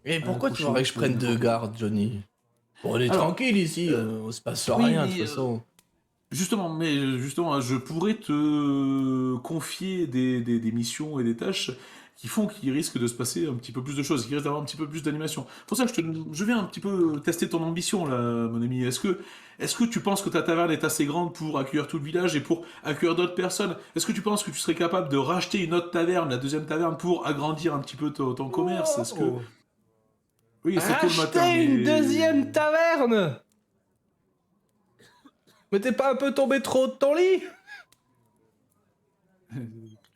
Et pourquoi tu accroché voudrais que je sur prenne une 2 forteresse. gardes, Johnny? Bon, on est Alors, tranquille ici, euh, on se passe oui, rien de toute mais façon. justement, je pourrais te confier des missions et des tâches qui font qu'il risque de se passer un petit peu plus de choses, qu'il risque d'avoir un petit peu plus d'animation. C'est pour ça que je viens un petit peu tester ton ambition là, mon ami. Est-ce que tu penses que ta taverne est assez grande pour accueillir tout le village et pour accueillir d'autres personnes? Est-ce que tu penses que tu serais capable de racheter une autre taverne, la deuxième taverne, pour agrandir un petit peu ton commerce? Est-ce que Wow. oui, c'est tôt le matin, Racheter une mais deuxième taverne? Mais t'es pas un peu tombé trop haut de ton lit? je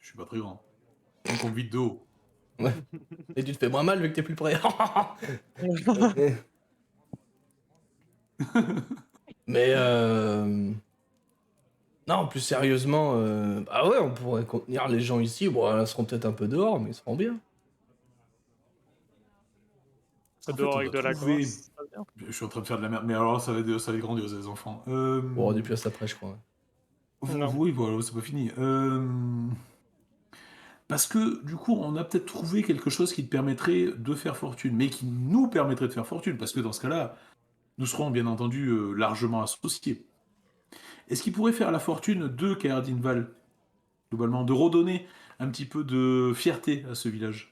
suis pas très grand. Donc on me vide de haut. Ouais. Et tu te fais moins mal vu que t'es plus près. Mais non, plus sérieusement, bah ouais, on pourrait contenir les gens ici. Bon, ils seront peut-être un peu dehors, mais ils seront bien. En fait, Dehors on avec doit de la trouver. graisse, ça va bien. Je suis en train de faire de la merde, mais alors là, ça va être grandiose, les enfants. Bon, on est plus à ça près, je crois. Non. Oui, voilà, c'est pas fini. Parce que, du coup, on a peut-être trouvé quelque chose qui te permettrait de faire fortune, mais qui nous permettrait de faire fortune, parce que dans ce cas-là, nous serons bien entendu largement associés. Est-ce qu'il pourrait faire la fortune de Kaerdinval, globalement, de redonner un petit peu de fierté à ce village?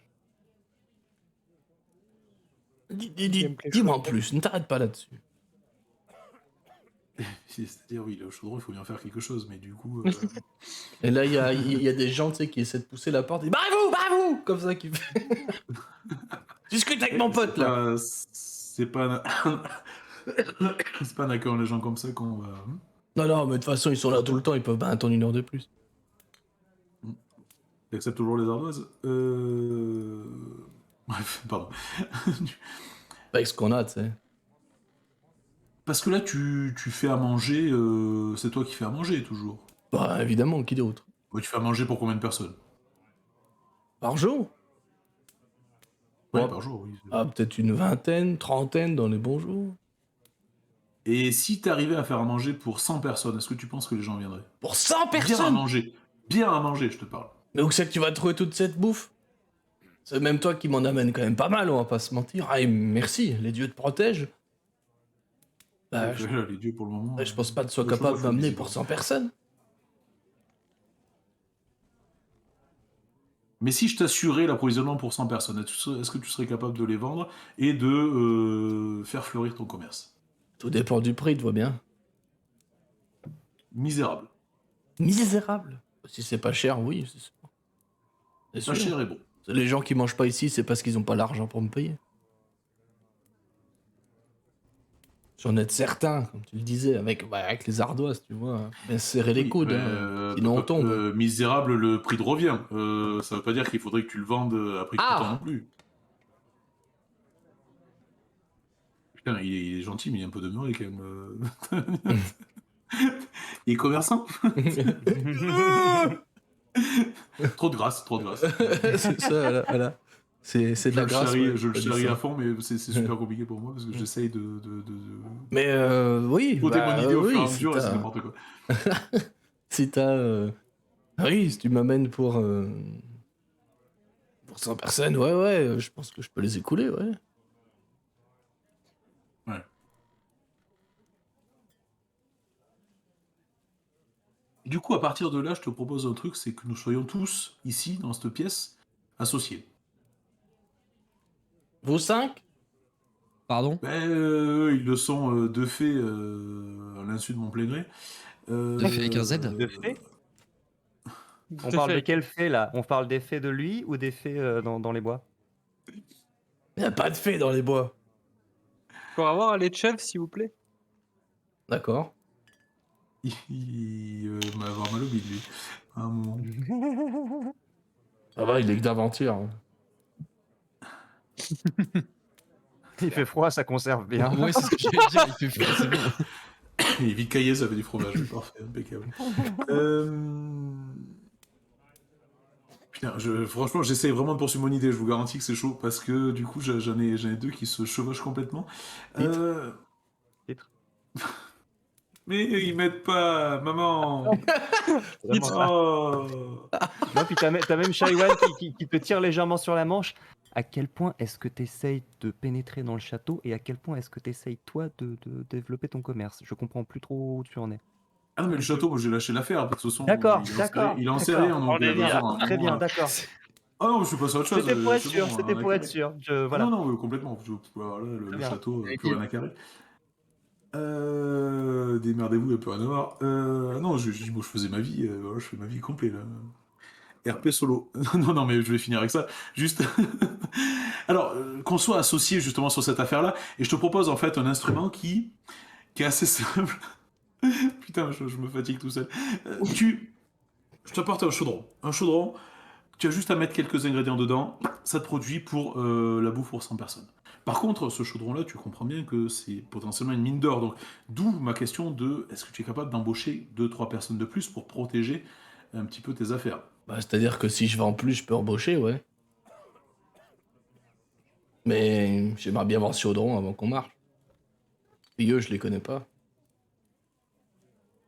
Gameplay Dis-moi en chaud. plus, ne t'arrête pas là-dessus. C'est-à-dire, oui, le chaudron, il faut bien faire quelque chose, mais du coup... Et là, il y a des gens, tu sais, qui essaient de pousser la porte. Barrez-vous, barrez-vous! Comme ça, qui fait. Discute avec mon pote, là. C'est pas... c'est pas en accueillant les gens comme ça qu'on va... Non, non, mais de toute façon, ils sont là tout le temps, ils peuvent pas attendre 1 heure de plus. T'acceptes toujours les ardoises Bref, pardon. Avec ce qu'on a, tu sais. Parce que là, tu fais à manger, c'est toi qui fais à manger, toujours. Bah, évidemment, qui d'autre? Ouais, tu fais à manger pour combien de personnes? Par jour? Ouais, Ouais, par jour, oui. peut-être une vingtaine, trentaine dans les bons jours. Et si t'arrivais à faire à manger pour 100 personnes, est-ce que tu penses que les gens viendraient? Pour 100 Bien à personnes! manger. Bien à manger, je te parle. Mais où c'est que tu vas trouver toute cette bouffe? C'est même toi qui m'en amène quand même pas mal, on va pas se mentir. Ah, et merci, les dieux te protègent. Bah, Là, les dieux, pour le moment... je pense pas que tu sois le chômage capable fait d'amener visite, pour hein. 100 personnes. Mais si je t'assurais l'approvisionnement pour 100 personnes, est-ce que tu serais capable de les vendre et de faire fleurir ton commerce? Tout dépend du prix, tu vois bien. Misérable. Misérable. Si c'est pas cher, oui, c'est sûr. C'est Pas sûr. cher et bon. Les gens qui mangent pas ici, c'est parce qu'ils ont pas l'argent pour me payer. J'en ai de certains, comme tu le disais, avec les ardoises, tu vois. Bien serrer les Oui, coudes, sinon on tombe. misérable le prix de revient. Ça veut pas dire qu'il faudrait que tu le vendes à prix coûtant non Ah! plus. Putain, il est gentil, mais il est un peu demeuré quand même. Il est commerçant. Trop de grâce, trop de grâce. C'est ça, voilà. C'est de la grâce, ouais. Je le Pas du charrie à sang. fond, mais c'est super compliqué pour moi parce que j'essaye de Mais oui, exploiter mon idée au fur et oui, à si mesure et c'est t'as... n'importe quoi. Si t'as... Oui, si tu m'amènes pour 100 personnes, ouais, je pense que je peux les écouler, ouais. Ouais. Du coup, à partir de là, je te propose un truc, c'est que nous soyons tous, ici, dans cette pièce, associés. Vous 5? Pardon? Ils le sont de fait à l'insu de mon plein gré. De fait avec un Z? De fait? On parle de quel fait là? On parle des faits de lui ou des faits dans les bois? Y a pas de fée dans les bois. Pour avoir un lait de chèvre, s'il vous plaît. D'accord. Il va avoir mal au bide, lui, à un moment. Ça va, il est que d'aventure. Il fait froid, ça conserve bien. Ouais, c'est ce que j'allais dire, il fait froid, c'est bon. Il est vite caillé, ça fait du fromage. Parfait, impeccable. Putain, franchement, j'essaie vraiment de poursuivre mon idée. Je vous garantis que c'est chaud parce que du coup, j'en ai deux qui se chevauchent complètement. Titre. Mais ils m'aident pas, maman. Oh. Non, puis t'as même Shaiwan qui te tire légèrement sur la manche. À quel point est-ce que tu essayes de pénétrer dans le château et à quel point est-ce que tu essayes, toi, de développer ton commerce? Je comprends plus trop où tu en es. Ah non, mais le château, moi j'ai lâché l'affaire. De toute façon, D'accord, il en sait d'accord, il en sait d'accord. rien. Donc, On est de toute bien. façon, à un Très moment, bien, d'accord. Ah non, je suis passé à autre chose. C'était pour être c'est sûr, bon, c'était on a pour être carré. sûr. Ah Voilà. non, non, complètement. Voilà, le Très bien. château, Et plus rien à carrer. Démerdez-vous, il n'y a plus rien à voir. Non, moi je faisais ma vie, voilà, je fais ma vie complète là. RP solo. Non, non, mais je vais finir avec ça. Juste. Alors, qu'on soit associé justement sur cette affaire-là, et je te propose en fait un instrument qui est assez simple. Putain, je me fatigue tout seul. Je t'apporte un chaudron. Un chaudron, tu as juste à mettre quelques ingrédients dedans, ça te produit pour la bouffe pour 100 personnes. Par contre, ce chaudron-là, tu comprends bien que c'est potentiellement une mine d'or. Donc, d'où ma question de est-ce que tu es capable d'embaucher 2-3 personnes de plus pour protéger un petit peu tes affaires? Bah, c'est-à-dire que si je vends plus, je peux embaucher, ouais. Mais j'aimerais bien voir Chaudron avant qu'on marche. Et eux, je les connais pas.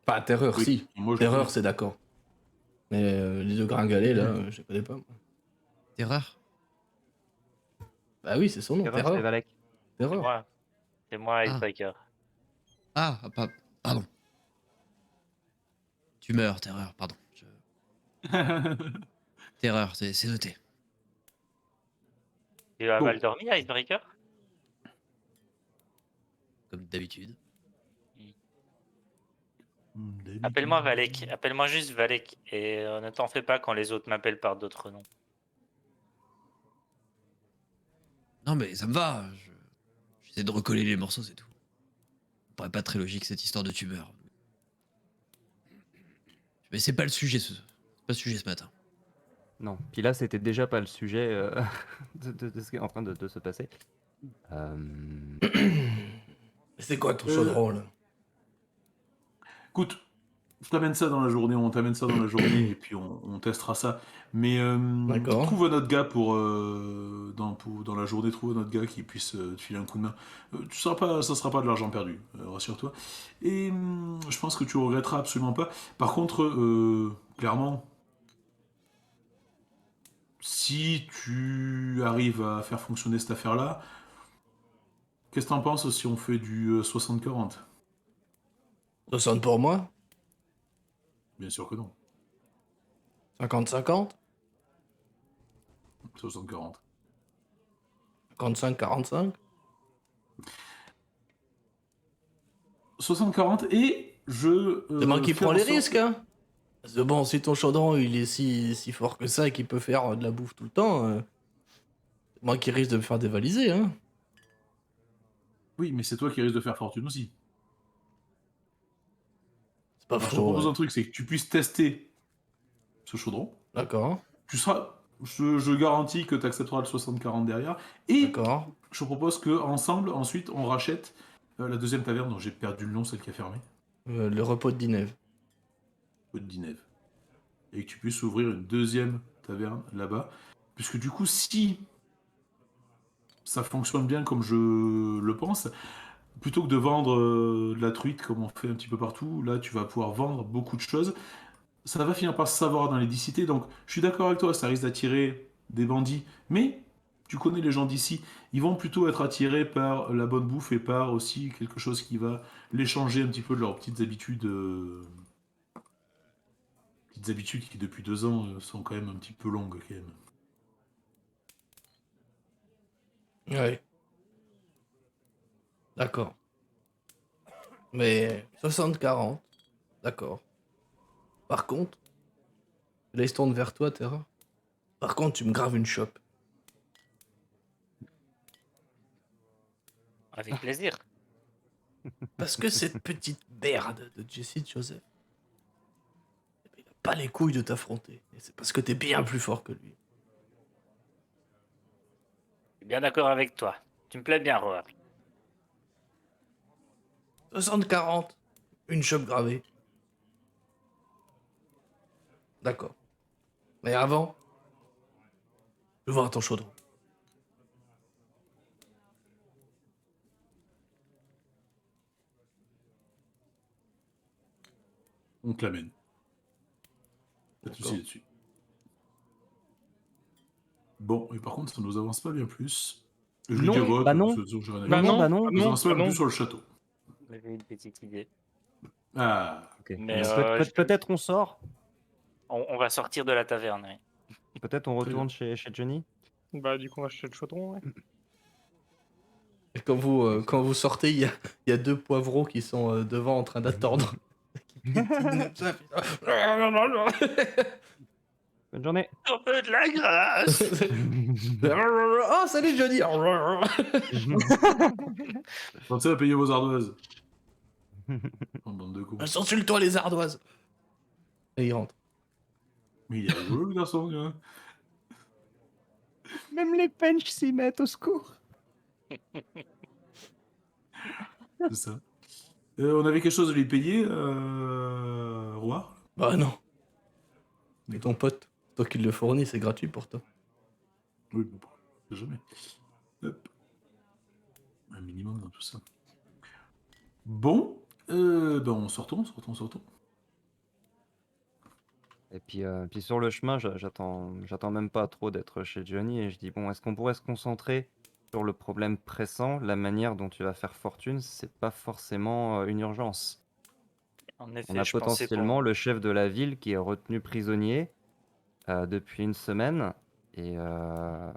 Pas Terreur, Oui, si. moi je le Terreur, connais. c'est d'accord. Mais les deux gringalets, là, je les connais pas. Moi. Terreur. Bah oui, c'est son nom, Terreur, c'est Terreur. Valek. C'est Terreur. moi. C'est moi, Ah. Icebreaker. Pardon. Tu meurs, terreur, pardon. Terreur, c'est noté. Tu as Bon. mal dormi, Icebreaker? Comme d'habitude. Appelle-moi Valek. Appelle-moi juste Valek. Et ne t'en fais pas quand les autres m'appellent par d'autres noms. Non, mais ça me va. J'essaie de recoller les morceaux, c'est tout. Ça paraît pas très logique cette histoire de tumeur. Mais c'est pas le sujet, c'est pas le sujet ce matin. Non, puis là, c'était déjà pas le sujet de ce qui est en train de se passer. C'est quoi ton chaudron, là? Écoute, je t'amène ça dans la journée, on t'amène ça dans la journée et puis on testera ça. Mais D'accord. trouve un autre gars dans la journée, trouve un autre gars qui puisse te filer un coup de main. Ça sera pas de l'argent perdu, rassure-toi. Et je pense que tu regretteras absolument pas. Par contre, clairement, si tu arrives à faire fonctionner cette affaire-là, qu'est-ce que t'en penses si on fait du 60-40? 60 pour moi? Bien sûr que non. 50-50? 60-40. 55-45? 60-40 et je. C'est moi qui fais prends en les sorte- risques, hein? Parce que bon, si ton chaudron, il est si fort que ça et qu'il peut faire de la bouffe tout le temps, c'est moi qui risque de me faire dévaliser, hein? Oui, mais c'est toi qui risques de faire fortune aussi. C'est pas Alors, je te faux, propose ouais. un truc, c'est que tu puisses tester ce chaudron. D'accord, Tu seras. Je garantis que tu accepteras le 60-40 derrière. Et d'accord. je te propose que ensemble, ensuite, on rachète la deuxième taverne dont j'ai perdu le nom, celle qui a fermé, Le repos de Dinève. de Dinève. Et que tu puisses ouvrir une deuxième taverne là-bas. Puisque du coup, si ça fonctionne bien comme je le pense, plutôt que de vendre de la truite comme on fait un petit peu partout, là tu vas pouvoir vendre beaucoup de choses. Ça va finir par se savoir dans les cités, donc je suis d'accord avec toi, ça risque d'attirer des bandits, mais tu connais les gens d'ici, ils vont plutôt être attirés par la bonne bouffe et par aussi quelque chose qui va les changer un petit peu de leurs petites habitudes qui depuis 2 ans sont quand même un petit peu longues quand même. Ouais. D'accord. Mais 60-40. D'accord. Par contre, là, il se tourne vers toi, Terra. Par contre, tu me graves une chope. Avec plaisir. Parce que cette petite merde de Jesse Joseph, il a pas les couilles de t'affronter. Et c'est parce que t'es bien plus fort que lui. Je suis bien d'accord avec toi. Tu me plais bien, Roar. 60-40. Une chope gravée. D'accord. Mais avant, je veux voir ton chaudron. On te l'amène. Pas de soucis D'accord. là-dessus. Bon, et par contre, ça nous avance pas bien plus. Je lui Non, dis à voix, bah de non. toute façon, j'ai rien à Bah dire. non, non, bah non. bah Ça nous non, avance pas bah bien non. plus sur le château. J'avais une petite idée. Ah, Ok. Mais Peut-être on sort. on va sortir de la taverne, oui. Peut-être on Très retourne chez Johnny. Bah du coup, on va chercher le chaudron, ouais. Et quand vous sortez, il y a deux poivreaux qui sont devant en train d'attendre. Bonne journée. Un peu de la grâce. Oh, salut Johnny. pensez à payer vos ardoises. En bande de cons. Sont sur le toit les ardoises. Et il rentre. Mais il est rigolo, le garçon. Hein. Même les penches s'y mettent au secours. C'est ça. On avait quelque chose à lui payer, Roi. Bah non. C'est ton pote. Toi qui le fournis, c'est gratuit pour toi. Oui, bon, jamais. Hop. Un minimum dans tout ça. Bon, ben sortons. Et puis sur le chemin, j'attends même pas trop d'être chez Johnny et je dis bon, est-ce qu'on pourrait se concentrer sur le problème pressant? La manière dont tu vas faire fortune, c'est pas forcément une urgence. En On effet, a je pensais potentiellement le chef de la ville qui est retenu prisonnier depuis une semaine et on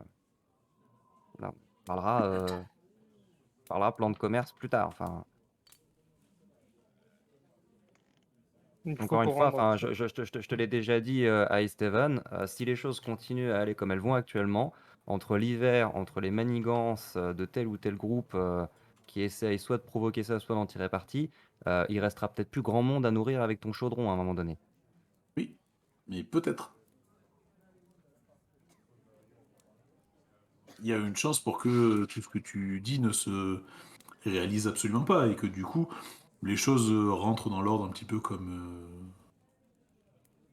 parlera plan de commerce plus tard. Enfin, encore une fois, enfin, je te l'ai déjà dit à Estevan, si les choses continuent à aller comme elles vont actuellement, entre l'hiver, entre les manigances de tel ou tel groupe qui essaye soit de provoquer ça, soit d'en tirer parti, il restera peut-être plus grand monde à nourrir avec ton chaudron à un moment donné. Oui, mais peut-être. Il y a une chance pour que tout ce que tu dis ne se réalise absolument pas et que du coup, les choses rentrent dans l'ordre un petit peu comme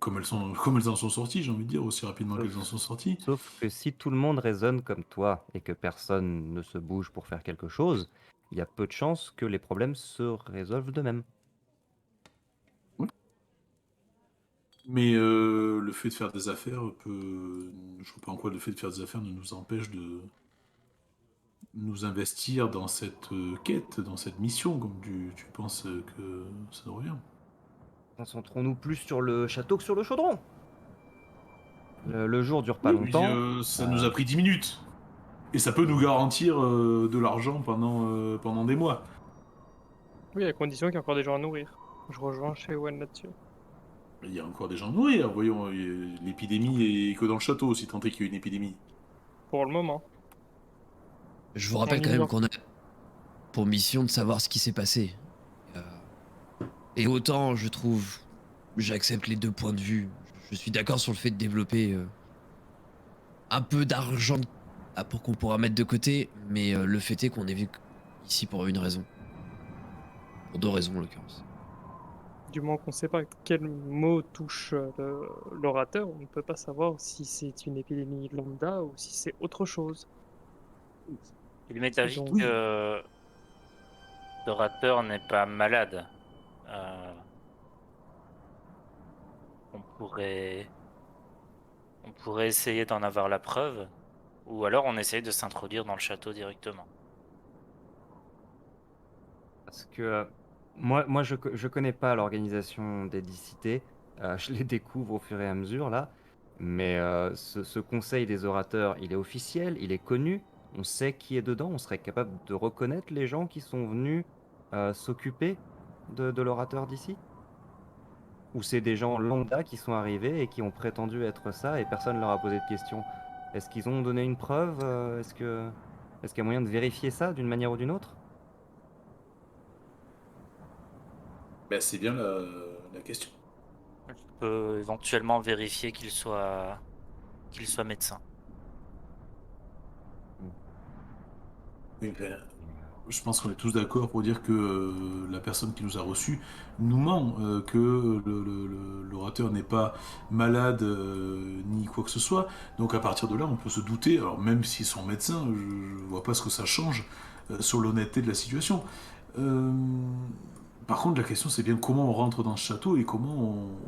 elles en sont sorties, j'ai envie de dire, aussi rapidement qu'elles en sont sorties. Sauf que si tout le monde raisonne comme toi et que personne ne se bouge pour faire quelque chose, il y a peu de chances que les problèmes se résolvent d'eux-mêmes. Mais le fait de faire des affaires peut... Je vois pas en quoi le fait de faire des affaires ne nous empêche de nous investir dans cette quête, dans cette mission, comme tu penses que ça nous revient. Concentrons-nous plus sur le château que sur le chaudron. Le jour dure pas Oui, longtemps. ça nous a pris 10 minutes. Et ça peut nous garantir de l'argent pendant des mois. Oui, à condition qu'il y ait encore des gens à nourrir. Je rejoins chez Owen là-dessus. Il y a encore des gens à nourrir, voyons, l'épidémie est que dans le château, si tant est qu'il y a une épidémie. Pour le moment. Je vous rappelle On quand même ignore. qu'on a pour mission de savoir ce qui s'est passé. Et autant, je trouve, j'accepte les deux points de vue. Je suis d'accord sur le fait de développer un peu d'argent pour qu'on pourra mettre de côté, mais le fait est qu'on est vu ici pour une raison. Pour deux raisons en l'occurrence. Du moment qu'on ne sait pas quel mot touche l'orateur, on ne peut pas savoir si c'est une épidémie lambda ou si c'est autre chose. Il m'est avis Donc, que l'orateur n'est pas malade. On pourrait essayer d'en avoir la preuve, ou alors on essaye de s'introduire dans le château directement. Parce que moi je connais pas l'organisation des Dicités. Je les découvre au fur et à mesure là. Mais ce conseil des orateurs, il est officiel, il est connu. On sait qui est dedans. On serait capable de reconnaître les gens qui sont venus s'occuper de l'orateur d'ici. Ou c'est des gens lambda qui sont arrivés et qui ont prétendu être ça et personne leur a posé de questions. Est-ce qu'ils ont donné une preuve? Est-ce qu'il y a moyen de vérifier ça d'une manière ou d'une autre? Ben, c'est bien la question. Je peux éventuellement vérifier qu'il soit médecin. Oui, ben, je pense qu'on est tous d'accord pour dire que la personne qui nous a reçus nous ment, que l'orateur n'est pas malade ni quoi que ce soit. Donc à partir de là, on peut se douter, alors même s'ils sont médecins, je vois pas ce que ça change sur l'honnêteté de la situation. Par contre, la question c'est bien comment on rentre dans ce château et comment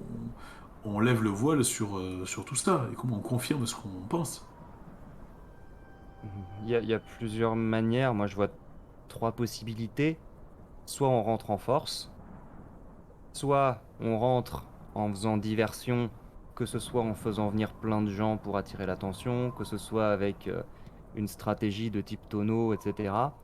on lève le voile sur tout ça et comment on confirme ce qu'on pense. Il y a plusieurs manières. Moi, je vois 3 possibilités. Soit on rentre en force, soit on rentre en faisant diversion, que ce soit en faisant venir plein de gens pour attirer l'attention, que ce soit avec une stratégie de type tonneau, etc.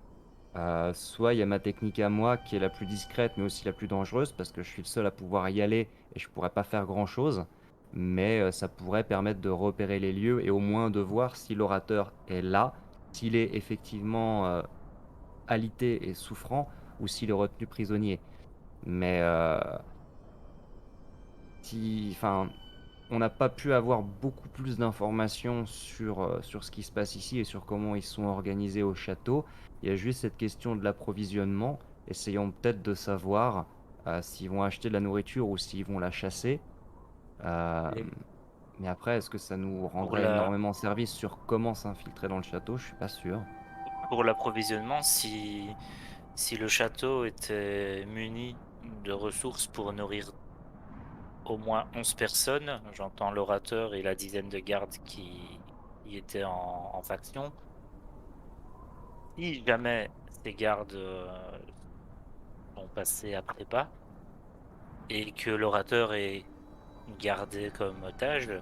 Soit il y a ma technique à moi qui est la plus discrète mais aussi la plus dangereuse parce que je suis le seul à pouvoir y aller et je pourrais pas faire grand chose. Mais ça pourrait permettre de repérer les lieux et au moins de voir si l'orateur est là, s'il est effectivement alité et souffrant ou s'il est retenu prisonnier. Mais enfin, on n'a pas pu avoir beaucoup plus d'informations sur ce qui se passe ici et sur comment ils sont organisés au château. Il y a juste cette question de l'approvisionnement. Essayons peut-être de savoir s'ils vont acheter de la nourriture ou s'ils vont la chasser. Euh, Et mais après, est-ce que ça nous Pour rendrait la, énormément service sur comment s'infiltrer dans le château? Je suis pas sûr. pour l'approvisionnement, si le château était muni de ressources pour nourrir au moins 11 personnes, j'entends l'orateur et la dizaine de gardes qui étaient en faction, si jamais ces gardes sont passés à prépa et que l'orateur est gardé comme otage,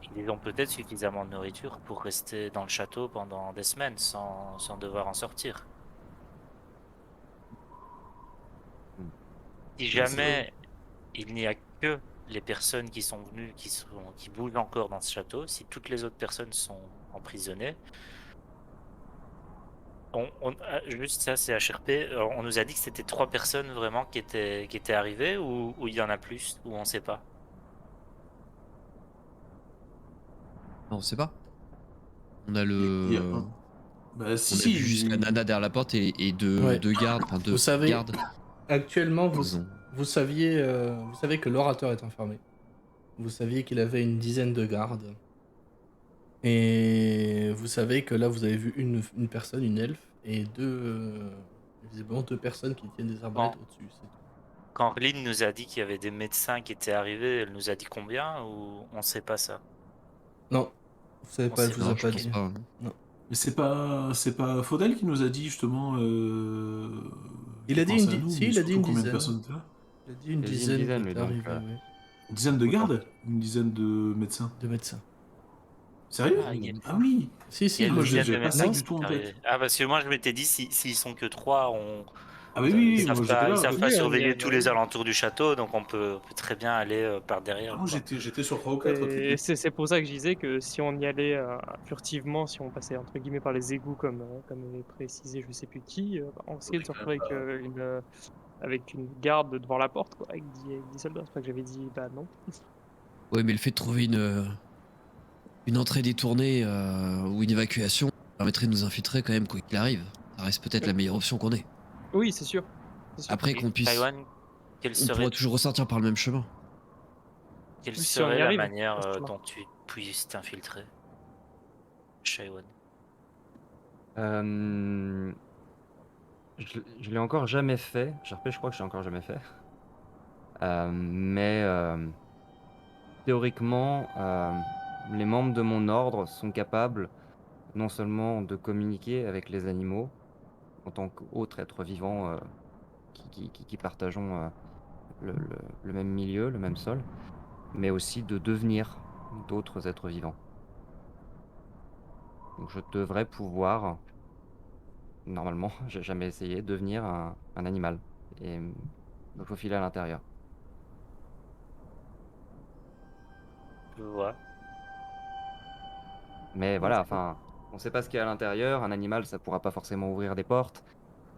ils ont peut-être suffisamment de nourriture pour rester dans le château pendant des semaines sans devoir en sortir. Hmm. Si Mais ça, jamais il n'y a que les personnes qui sont venues, qui bougent encore dans ce château, si toutes les autres personnes sont emprisonnées, juste ça, c'est HRP, on nous a dit que c'était 3 personnes vraiment qui étaient arrivées ou il y en a plus, ou on sait pas. Non, on sait pas. On a il y a le. un- Bah si, On a vu juste la si. nana derrière la porte et Ouais. deux gardes, enfin Vous deux savez, gardes. actuellement, Ils ont. vous saviez, vous savez que l'orateur est enfermé. Vous saviez qu'il avait une dizaine de gardes. Et vous savez que là, vous avez vu une personne, une elfe, et visiblement 2 personnes qui tiennent des arbalètes Quand, au-dessus, c'est tout. quand Lynn nous a dit qu'il y avait des médecins qui étaient arrivés, elle nous a dit combien ou on sait pas ça? Non, vous savez On pas, elle sait vous pas, a Non, je pas pense ok. dit. pas. Non. Mais c'est pas Faudel qui nous a dit justement Il qu'il a dit pensait à nous, si, mais il a dit surtout une combien de dizaine. personnes étaient là. Il a dit une Il a dit une dizaine qui dizaine, lui, était donc arrivée, oui, Une dizaine de autant. gardes? Une dizaine de médecins? de médecins. Sérieux? Ah, Ah oui! Si, il y a Ah, une moi vous dizaine êtes... de j'avais pas ça médecins Non, qui du sont tout en tête. arrivés. Ah, parce que moi je m'étais dit, s'ils sont que 3, Ah oui, oui, ils oui, savent moi j'étais pas, ils là. savent pas Oui, surveiller il y tous a- les alentours du château, donc on peut très bien aller par Ah, derrière, moi quoi. j'étais sur 3 ou 4 au Et tricky. c'est pour ça que je disais que si on y allait furtivement, si on passait entre guillemets par les égouts comme avait précisé je sais plus qui, bah, on risquait de se retrouver avec une garde devant la porte, quoi, avec 10 soldats. C'est pour ça que j'avais dit bah non. Ouais, mais le fait de trouver une entrée détournée ou une évacuation permettrait de nous infiltrer quand même, quoi qu'il arrive. Ça reste peut-être la meilleure option qu'on ait. Oui, c'est sûr. C'est sûr. Après qu'on Et puisse. Taïwan, quelle On pourra serait, toujours ressortir par le même chemin. quelle Si on serait y la arrive, manière justement. dont tu puisses t'infiltrer, Shaïwan? Euh, je l'ai encore jamais fait. JRP, je crois que je l'ai encore jamais fait. Mais théoriquement, les membres de mon ordre sont capables non seulement de communiquer avec les animaux en tant qu'autres êtres vivants qui partageons le même milieu, le même sol, mais aussi de devenir d'autres êtres vivants. Donc je devrais pouvoir, normalement, j'ai jamais essayé, devenir un animal et me faufiler à l'intérieur. Je vois. Mais Ouais, voilà, c'est- enfin, on sait pas ce qu'il y a à l'intérieur. Un animal, ça pourra pas forcément ouvrir des portes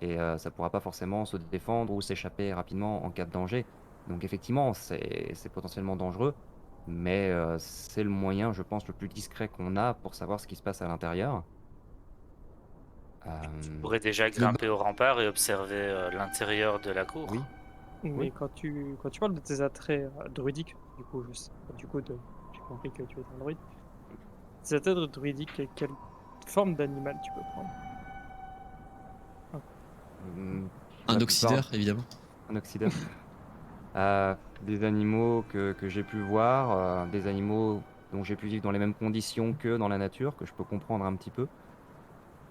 et ça pourra pas forcément se défendre ou s'échapper rapidement en cas de danger. Donc effectivement, c'est potentiellement dangereux, mais c'est le moyen, je pense, le plus discret qu'on a pour savoir ce qui se passe à l'intérieur. Tu Euh, pourrais déjà Le grimper au rempart et observer l'intérieur de la cour. oui, Mais oui. quand tu parles de tes attraits druidiques, du coup, j'ai compris que tu étais un druide. Tes attraits druidiques, quelle forme d'animal tu peux prendre? Hum, Un la plupart, oxydeur, évidemment. en Occident. Des animaux que j'ai pu voir, des animaux dont j'ai pu vivre dans les mêmes conditions que dans la nature, que je peux comprendre un petit peu.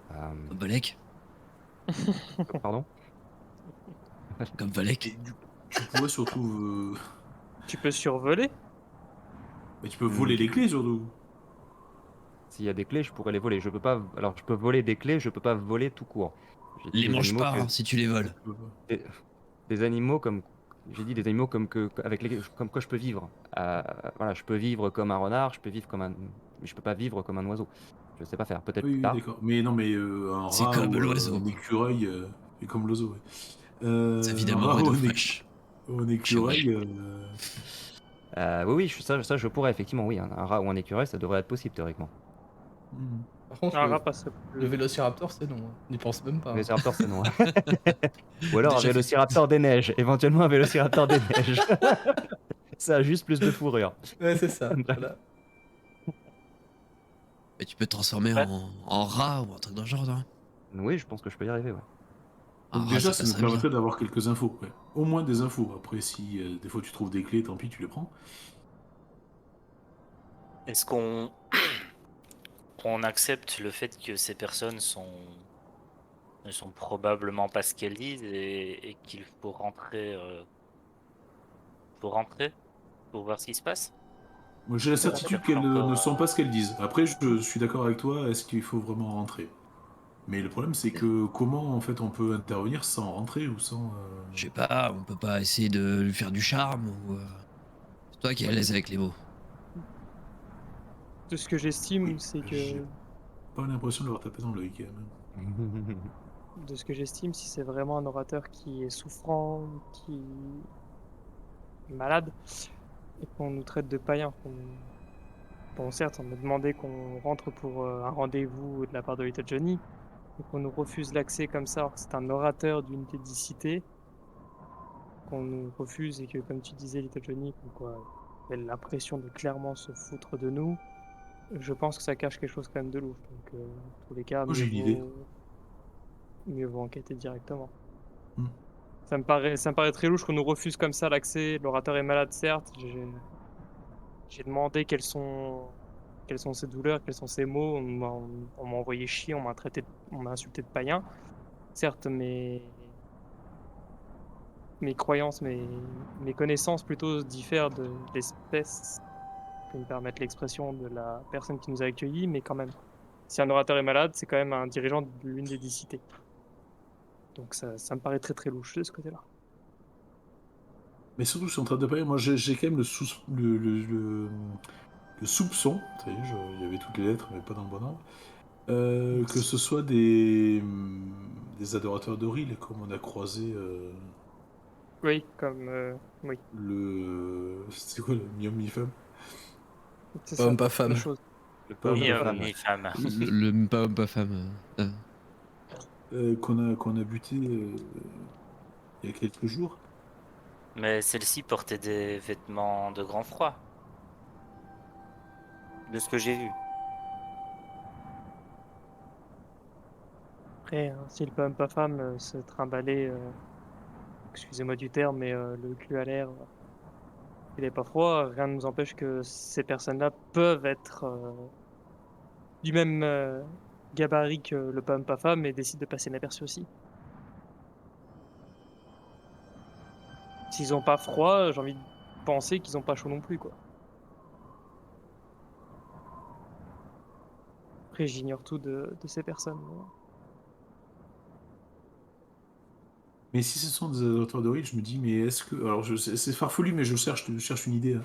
Comme Valek. Pardon? Comme Valek. Et tu pourrais surtout. Tu peux survoler? Mais tu peux voler les clés surtout. S'il y a des clés, je pourrais les voler. Je peux pas. Alors, je peux voler des clés, je peux pas voler tout court. J'ai dit Les des mange animaux pas que- hein, si tu les voles. Tu peux pas. des animaux comme. J'ai dit des animaux avec comme quoi je peux vivre. Voilà, je peux vivre comme un renard, je peux vivre comme un. Mais je peux pas vivre comme un oiseau. Je sais pas faire. Peut-être Oui, plus oui, tard. d'accord. Mais non, mais un C'est rat comme ou l'oiseau. un écureuil, et comme l'oiseau, ouais. Sa vie Un d'amour rat et ou d'eau un fraîche. ou un écureuil. Oui, ça, je pourrais effectivement, oui. Un rat ou un écureuil, ça devrait être possible théoriquement. Par contre, Un le, rat passerait plus. le Vélociraptor, c'est non. Hein. N'y pense même pas. Hein. Vélociraptor, c'est non. Ou alors un Déjà fait. vélociraptor des neiges. Éventuellement un vélociraptor des neiges. Ça a juste plus de fourrure. Ouais, c'est ça. Voilà. Mais tu peux te transformer Ouais. en rat ou un truc dans le genre, non? Oui, je pense que je peux y arriver, ouais. Un Donc rat, déjà, ça ça nous passerait bien. permettrait d'avoir quelques infos. Ouais. Au moins des infos. Après, si des fois tu trouves des clés, tant pis, tu les prends. Est-ce qu'on on accepte le fait que ces personnes ne sont probablement pas ce qu'elles disent et qu'il faut rentrer pour voir ce qui se passe? Moi, j'ai la certitude qu'elles ne sont pas ce qu'elles disent. Après, je suis d'accord avec toi. Est-ce qu'il faut vraiment rentrer? Mais le problème, c'est que comment en fait on peut intervenir sans rentrer ou sans. Je sais pas, on peut pas essayer de lui faire du charme ou. C'est toi qui es à l'aise avec les mots. De ce que j'estime, Oui, c'est j'ai que. pas l'impression de leur taper dans l'œil quand même. De ce que j'estime, si c'est vraiment un orateur qui est souffrant, qui est malade, et qu'on nous traite de païens, bon, certes, on a demandé qu'on rentre pour un rendez-vous de la part de Little Johnny, et qu'on nous refuse l'accès comme ça, alors que c'est un orateur d'une des 10 cités, qu'on nous refuse, et que, comme tu disais, Little Johnny, comme quoi, elle a l'impression de clairement se foutre de nous, je pense que ça cache quelque chose quand même de louche. Donc, dans tous les cas, Moi, j'ai une idée. mieux vaut enquêter directement. Hmm. Ça me paraît très louche qu'on nous refuse comme ça l'accès. L'orateur est malade, certes. J'ai demandé quelles sont ses douleurs, quels sont ses maux. On m'a envoyé chier, on m'a insulté de païen. Certes, mes croyances, mes connaissances plutôt diffèrent de l'espèce, que me permettre l'expression, de la personne qui nous a accueillis, mais quand même. Si un orateur est malade, c'est quand même un dirigeant de l'une des 10 cités. Donc ça me paraît très très louche de ce côté-là. Mais surtout, je suis en train de parler. Moi, j'ai quand même le soupçon. Ça y est, il y avait toutes les lettres, mais pas dans le bon ordre. Que ce soit des adorateurs d'Oril, comme on a croisé Oui, oui, c'est quoi le mi-homme mi-femme? c'est Pas ça. homme, pas femme. La chose. Le Pas pauvre Ni homme, homme, femme. ni femme. Le pas homme, pas femme. qu'on a buté il y a quelques jours. Mais celle-ci portait des vêtements de grand froid. De ce que j'ai vu. Après, si le pas homme, pas femme se trimbalait, excusez-moi du terme, mais le cul à l'air, il n'est pas froid, rien ne nous empêche que ces personnes-là peuvent être du même gabarit que le pas homme, pas femme et décident de passer inaperçus aussi. S'ils n'ont pas froid, j'ai envie de penser qu'ils n'ont pas chaud non plus, quoi. Après, j'ignore tout de ces personnes. Mais si ce sont des adorateurs d'Oril, je me dis, mais est-ce que. Alors, c'est farfelu, mais je cherche une idée. Là.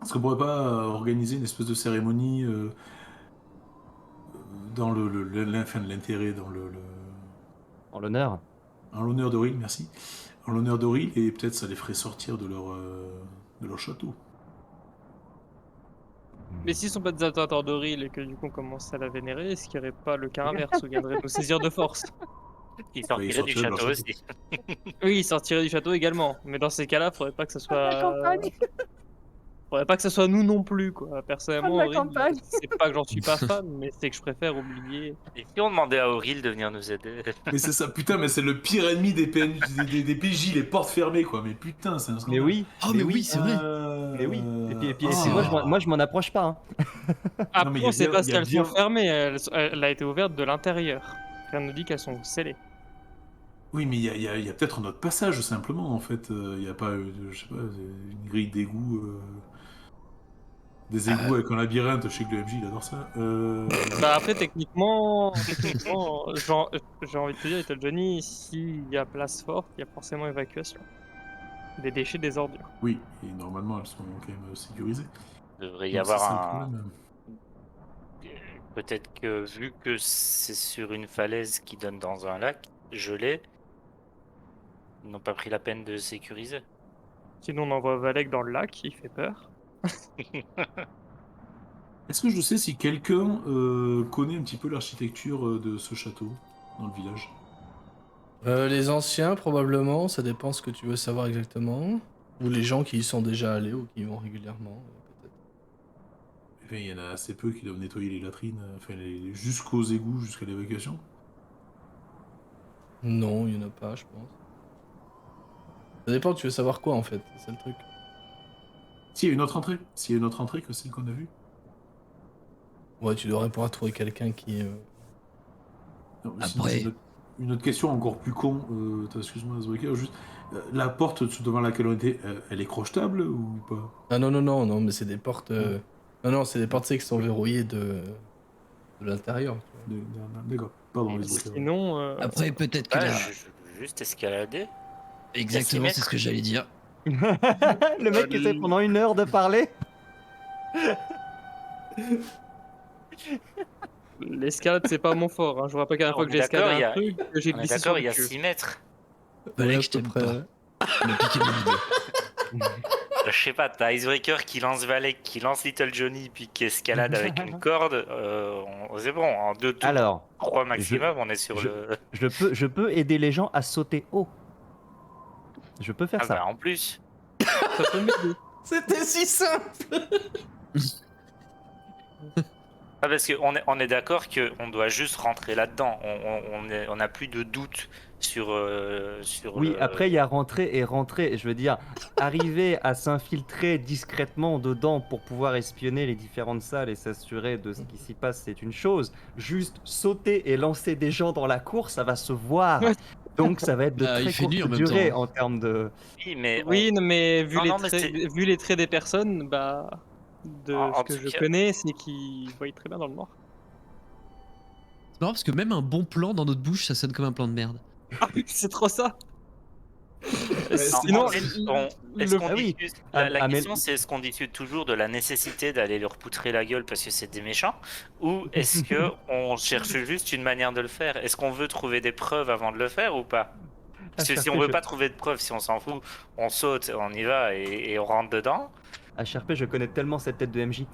Est-ce qu'on pourrait pas organiser une espèce de cérémonie dans l'intérêt, En l'honneur. en l'honneur d'Oril, merci. En l'honneur d'Oril, et peut-être ça les ferait sortir de leur château. Mais s'ils sont pas des adorateurs d'Oril et que du coup on commence à la vénérer, est-ce qu'il n'y aurait pas le cas inverse où il viendrait nous saisir de force? Ils ils sortiraient du sortiraient de leur château château. aussi. Oui, il sortirait du château également. Mais dans ces cas-là, il faudrait pas que ce soit. Faudrait pas que ce soit nous non plus, quoi. Fin Personnellement, de la Auril, campagne. c'est pas que j'en suis pas fan, mais c'est que je préfère oublier. Et si on demandait à Auril de venir nous aider? Mais c'est ça, putain, mais c'est le pire ennemi des PNJ, des PJ, les portes fermées, quoi. Mais putain, c'est un Mais scandale. oui. Oh, mais oui, c'est vrai. Mais oui. Et puis Ah. moi, je m'en approche pas. Hein. Après, mais il y a on sait bien- pas il si y a elles bien- sont fermées, elle a été ouverte de l'intérieur. Rien nous dit qu'elles sont scellées. Oui, mais il y a peut-être un autre passage, simplement, en fait. Il n'y a pas, je sais pas, une grille d'égout. Des égouts avec un labyrinthe, je sais que le MJ il adore ça. Bah après, techniquement, j'ai envie de te dire, Little Johnny, s'il y a place forte, il y a forcément évacuation. Des déchets, des ordures. Oui, et normalement elles sont quand même sécurisées. Il devrait y Donc, c'est avoir ça le un. problème. Peut-être que vu que c'est sur une falaise qui donne dans un lac gelé, ils n'ont pas pris la peine de sécuriser. Sinon, on envoie Valek dans le lac, il fait peur. Est-ce que je sais si quelqu'un connaît un petit peu l'architecture de ce château dans le village? Les anciens, probablement, ça dépend ce que tu veux savoir exactement. Ou les gens qui y sont déjà allés ou qui y vont régulièrement, peut-être. Enfin, il y en a assez peu qui doivent nettoyer les latrines, enfin jusqu'aux égouts, jusqu'à l'évacuation. Non, il y en a pas, je pense. Ça dépend, tu veux savoir quoi en fait, c'est le truc. S'il y a une autre entrée, s'il y a une autre entrée que celle qu'on a vue. Ouais, tu devrais pouvoir trouver quelqu'un qui. Non, mais sinon, Après- j'ai une autre question encore plus con. Excuse-moi, Zwaker, juste. La porte devant laquelle on était, elle est crochetable ou pas? Ah non, non, non, non, mais c'est des portes. Non, non, c'est des portes tu sais, qui sont verrouillées de l'intérieur. tu vois. D'accord, pardon, les Zwaker. Sinon, Après, peut-être que Ah, là. juste escalader. Exactement, c'est ce que j'allais dire. Le mec essaie pendant 1 heure de parler. l'escalade, c'est pas mon fort. Hein. Je vois pas qu'à la On fois que est j'ai escaladé d'accord, il y un a- truc, que j'ai On est glissé sur d'accord, le il y a queue. 6 mètres. Valek, Ouais, je à peu t'aime près, pas. ouais. Tu m'as piqué mon idée. Je sais pas, t'as Icebreaker qui lance Valek, qui lance Little Johnny, puis qui escalade avec une corde. C'est bon, en 2 tours, Alors, 3 maximum, on est sur je- le. je peux aider les gens à sauter haut. Je peux faire Ah ça. bah en plus. Ça peut m'aider. C'était si simple. Ah, parce qu'on est d'accord qu'on doit juste rentrer là-dedans. On n'a plus de doute sur. Oui, le- après il y a rentrer et rentrer. Je veux dire, arriver à s'infiltrer discrètement dedans pour pouvoir espionner les différentes salles et s'assurer de ce qui s'y passe, c'est une chose. Juste sauter et lancer des gens dans la cour, ça va se voir. Ouais. Donc ça va être de Bah, il très fait courte nuit en même durée temps. en termes de... Oui, mais Oui, non, mais vu, Non, les non, mais traits, c'est- vu les traits des personnes, bah, de En ce que tout je cas- connais, c'est qu'ils voient très bien dans le noir. C'est marrant parce que même un bon plan dans notre bouche, ça sonne comme un plan de merde. Ah oui, c'est trop ça. c'est- Sinon, en fait, est-ce qu'on Ah oui. discute- Ah, la ah, mais- question, c'est est-ce qu'on discute toujours de la nécessité d'aller leur poutrer la gueule parce que c'est des méchants, ou est-ce que on cherche juste une manière de le faire? Est-ce qu'on veut trouver des preuves avant de le faire ou pas? Parce que si on veut pas trouver de preuves, si on s'en fout, on saute, on y va et on rentre dedans. HRP, je connais tellement cette tête de MJ.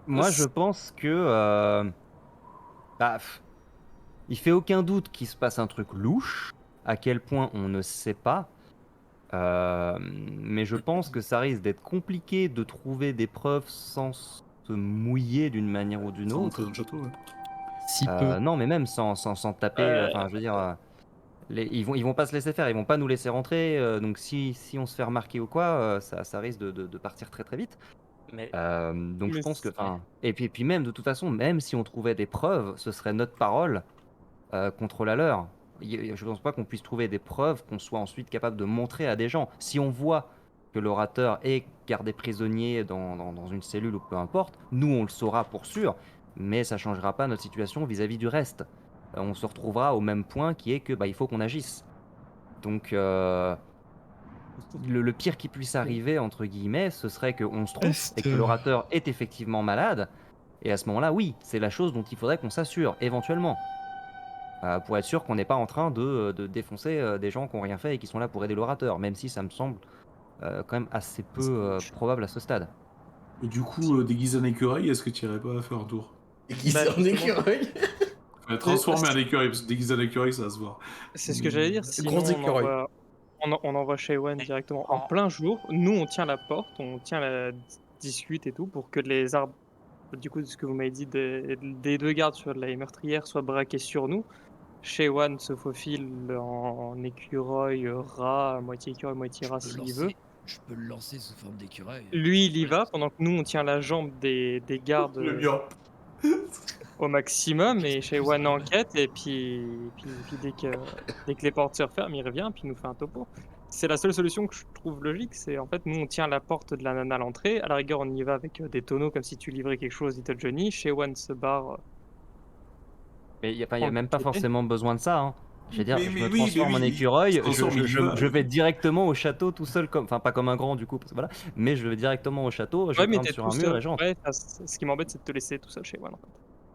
Moi, je pense que... il fait aucun doute qu'il se passe un truc louche. À quel point, on ne sait pas. Mais je pense que ça risque d'être compliqué de trouver des preuves sans se mouiller d'une manière ou d'une Sans autre. rentrer dans le château, ouais. Si peu. Non, mais même sans taper. Enfin, je veux dire... ils vont pas se laisser faire, ils vont pas nous laisser rentrer. Donc si on se fait remarquer ou quoi, ça risque de partir très très vite. Mais Donc je Mais pense que, c'est- enfin, et puis même de toute façon, même si on trouvait des preuves, ce serait notre parole contre la leur. Je pense pas qu'on puisse trouver des preuves qu'on soit ensuite capable de montrer à des gens. Si on voit que l'orateur est gardé prisonnier dans une cellule ou peu importe, nous on le saura pour sûr, mais ça changera pas notre situation vis-à-vis du reste. On se retrouvera au même point qui est que il faut qu'on agisse. Donc le pire qui puisse arriver, entre guillemets, ce serait qu'on se trompe et que l'orateur est effectivement malade. Et à ce moment-là, oui, c'est la chose dont il faudrait qu'on s'assure, éventuellement. Pour être sûr qu'on n'est pas en train de défoncer des gens qui n'ont rien fait et qui sont là pour aider l'orateur, même si ça me semble quand même assez peu probable à ce stade. Et du coup, déguisé en écureuil, est-ce que tu irais pas faire un tour? Déguisé en écureuil. Transformer en écureuil, parce que déguisé en écureuil, ça va se voir. C'est ce que j'allais dire. Gros Sinon, on écureuil. envoie, on envoie Shaywan directement en plein jour. Nous, on tient la porte, on tient la discute et tout pour que les arbres, du coup, de ce que vous m'avez dit des deux gardes sur les meurtrières soient braqués sur nous. Shaywan se faufile en écureuil, rat, moitié écureuil, moitié rat s'il veut. Je peux le lancer sous forme d'écureuil. Lui, il y va pendant que nous, on tient la jambe des gardes Le mur. au maximum et Shaywan enquête et puis dès que les portes se referment, il revient puis il nous fait un topo. C'est la seule solution que je trouve logique, c'est en fait nous on tient la porte de la nana à l'entrée, à la rigueur on y va avec des tonneaux comme si tu livrais quelque chose Little Johnny, Shaywan se barre. Mais il n'y a même pas forcément besoin de ça. Hein. Je veux dire, Mais je me oui, transforme mais en oui, écureuil, il se transforme, il y va. je vais directement au château tout seul, enfin pas comme un grand du coup, parce que voilà, mais je vais directement au château, je Ouais mais grimpe t'es sur tout un mur seul. et j'entre. Ouais, ce qui m'embête c'est de te laisser tout seul Shaywan en fait.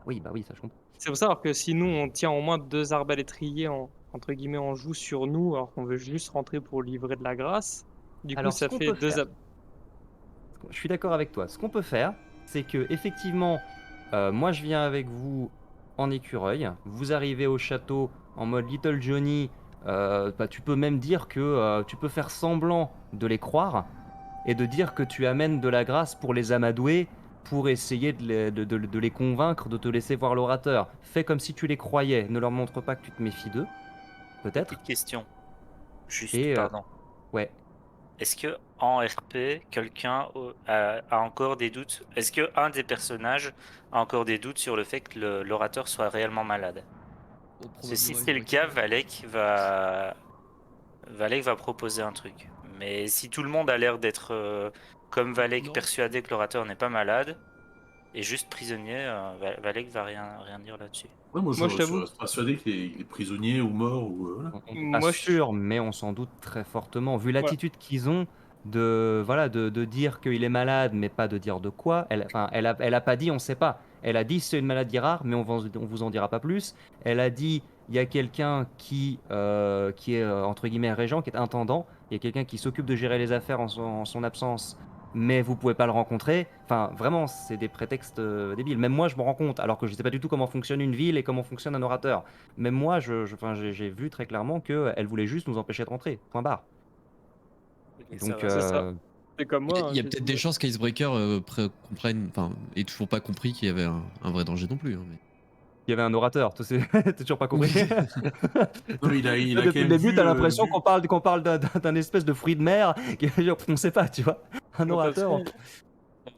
Oui, bah oui, ça je comprends. C'est pour ça alors que si nous on tient au moins 2 arbalétriers entre guillemets en joue sur nous alors qu'on veut juste rentrer pour livrer de la grâce, du coup Alors, ça ce qu'on fait peut 2 faire, je suis d'accord avec toi. Ce qu'on peut faire, c'est que effectivement, moi je viens avec vous en écureuil. Vous arrivez au château en mode Little Johnny. Bah, tu peux même dire que tu peux faire semblant de les croire et de dire que tu amènes de la grâce pour les amadouer, pour essayer de les convaincre de te laisser voir l'orateur. Fais comme si tu les croyais. Ne leur montre pas que tu te méfies d'eux, peut-être. Petite question. Juste, Et pardon. ouais. Est-ce que en RP, quelqu'un a encore des doutes? Est-ce que un des personnages a encore des doutes sur le fait que l'orateur soit réellement malade? Oh, Parce que si probablement c'est le cas, Icebreaker. Valek va proposer un truc. Mais si tout le monde a l'air d'être comme Valek, Non. persuadé que l'orateur n'est pas malade et juste prisonnier, Valek va rien dire là-dessus. Ouais, moi, Moi, je je t'avoue. reste persuadé qu'il est prisonnier ou mort ou voilà. On n'est pas Moi, sûr, mais on s'en doute très fortement. Vu l'attitude qu'ils ont de dire qu'il est malade, mais pas de dire de quoi. Elle a pas dit, on sait pas. Elle a dit c'est une maladie rare, mais on vous en dira pas plus. Elle a dit il y a quelqu'un qui est entre guillemets régent, qui est intendant. Il y a quelqu'un qui s'occupe de gérer les affaires en son absence, mais vous pouvez pas le rencontrer. Enfin, vraiment, c'est des prétextes débiles. Même moi, je me rends compte, alors que je sais pas du tout comment fonctionne une ville et comment fonctionne un orateur. Même moi, j'ai vu très clairement qu'elle voulait juste nous empêcher de rentrer. Point barre. Et Ça donc, va. C'est ça. C'est comme moi. Il y a hein, peut-être j'ai- des chances qu'Icebreaker comprenne, enfin, ait toujours pas compris qu'il y avait un vrai danger non plus. Hein, mais... il y avait un orateur. T'as toujours pas compris. Non, mais il a Depuis quand le même début, vu, t'as l'impression vu- qu'on parle d'un espèce de fruit de mer. On sait pas, tu vois. Un Bon, parce orateur. que,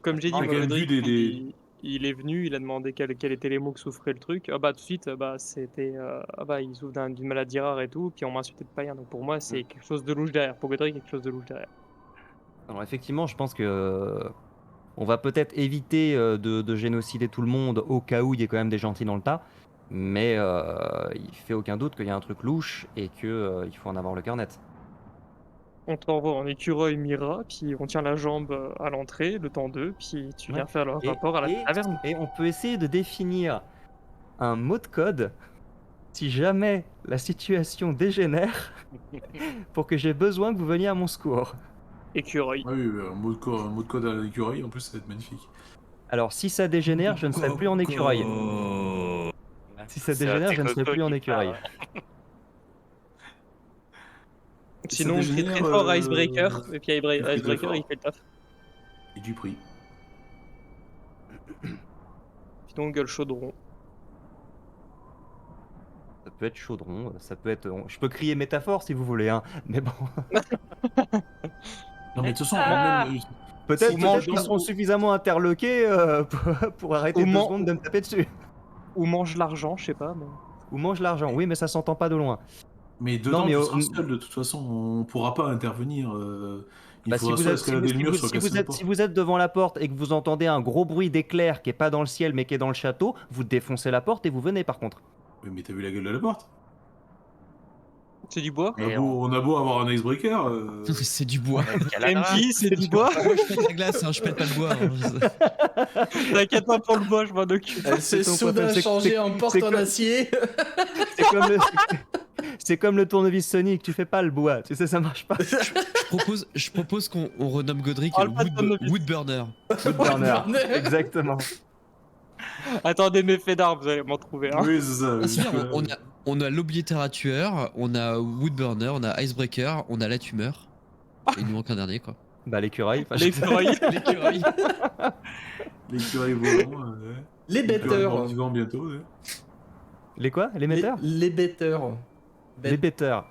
comme j'ai dit, Il a moi, quand même vu Godric, des- il est venu, il a demandé quels étaient les mots que souffrait le truc. Ah bah tout de suite, bah c'était, ah bah il souffre d'une maladie rare et tout, puis on m'a insulté de païen. Donc pour moi, c'est quelque chose de louche derrière. Pour Godric, quelque chose de louche derrière. Alors effectivement, je pense que on va peut-être éviter de génocider tout le monde au cas où il y ait quand même des gentils dans le tas. Mais il fait aucun doute qu'il y a un truc louche et que il faut en avoir le cœur net. On t'envoie en écureuil Mira, puis on tient la jambe à l'entrée, le temps d'eux, puis tu viens Ouais. faire le rapport à la taverne. Et on peut essayer de définir un mot de code si jamais la situation dégénère pour que j'ai besoin que vous veniez à mon secours. Écureuil. Ah oui, un mot de code à l'écureuil, en plus, ça va être magnifique. Alors si ça dégénère, je ne serai plus en écureuil. Si ça dégénère, je ne serai plus en écureuil. Sinon, Ça je dégénère, très fort à Icebreaker, et puis il fait très Icebreaker, fort. il fait le taf. Et du prix. Sinon, gueule chaudron. Ça peut être chaudron, ça peut être. Je peux crier métaphore si vous voulez, hein. Mais bon. Non, mais de toute façon, même, Peut-être Ou qu'ils seront suffisamment interloqués pour arrêter Ou 2 man- secondes de me taper dessus. Ou mange l'argent, je sais pas. Mais... Ou mange l'argent, oui, mais ça s'entend pas de loin. mais dedans, Non, mais tu au- seras seul, de toute façon, on pourra pas intervenir. Il Bah, faudra soit escalader le mur, soit casser la porte. si vous êtes devant la porte et que vous entendez un gros bruit d'éclair qui est pas dans le ciel mais qui est dans le château, vous défoncez la porte et vous venez par contre. Oui, mais t'as vu la gueule de la porte? C'est du bois. Et On a beau avoir un icebreaker. C'est du bois. MJ, c'est du bois. Moi, je fais la glace, hein, je pète pas le bois. Hein. T'inquiète pas pour le bois, je m'en occupe. Elle s'est ton soudain problème, c'est- changée en porte c'est en comme- acier. C'est comme le tournevis Sonic, tu fais pas le bois, tu sais ça marche pas. Je propose qu'on renomme Godric Parle pas de tournevis. Woodburner. Woodburner, exactement. Attendez mes faits d'armes, vous allez m'en trouver un. Oui, c'est ça. Ah, c'est bien, jusque-là, on a l'oblitérateur, on a Woodburner, on a Icebreaker, on a la tumeur. Et il nous manque un dernier quoi. Bah l'écureuil. enfin, L'écureuil. L'écureuil. l'écureuil volant. Les L'écureuil bêteurs. mordicant bientôt. Ouais. Les quoi? Les metteurs? Les bêteurs. Les bêteurs.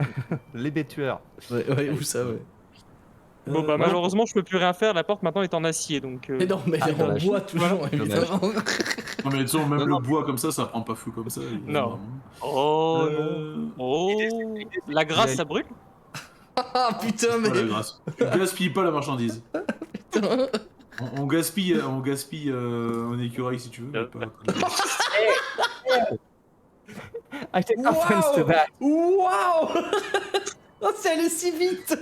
Les bêtueurs. Ouais, où ça, ouais. Bon bah malheureusement je peux plus rien faire, la porte maintenant est en acier donc... Mais non, mais elle est en dommage. bois toujours, évidemment. Non, mais disons, même le bois comme ça prend pas feu comme ça. Non. Oh non. Euh... Oh, la grâce ça brûle? Ah putain, mais. Voilà, grâce. Tu gaspilles pas la marchandise. Putain. On gaspille un écureuil si tu veux. Mais pas... I take offense to that. Waouh. Oh, c'est allé si vite.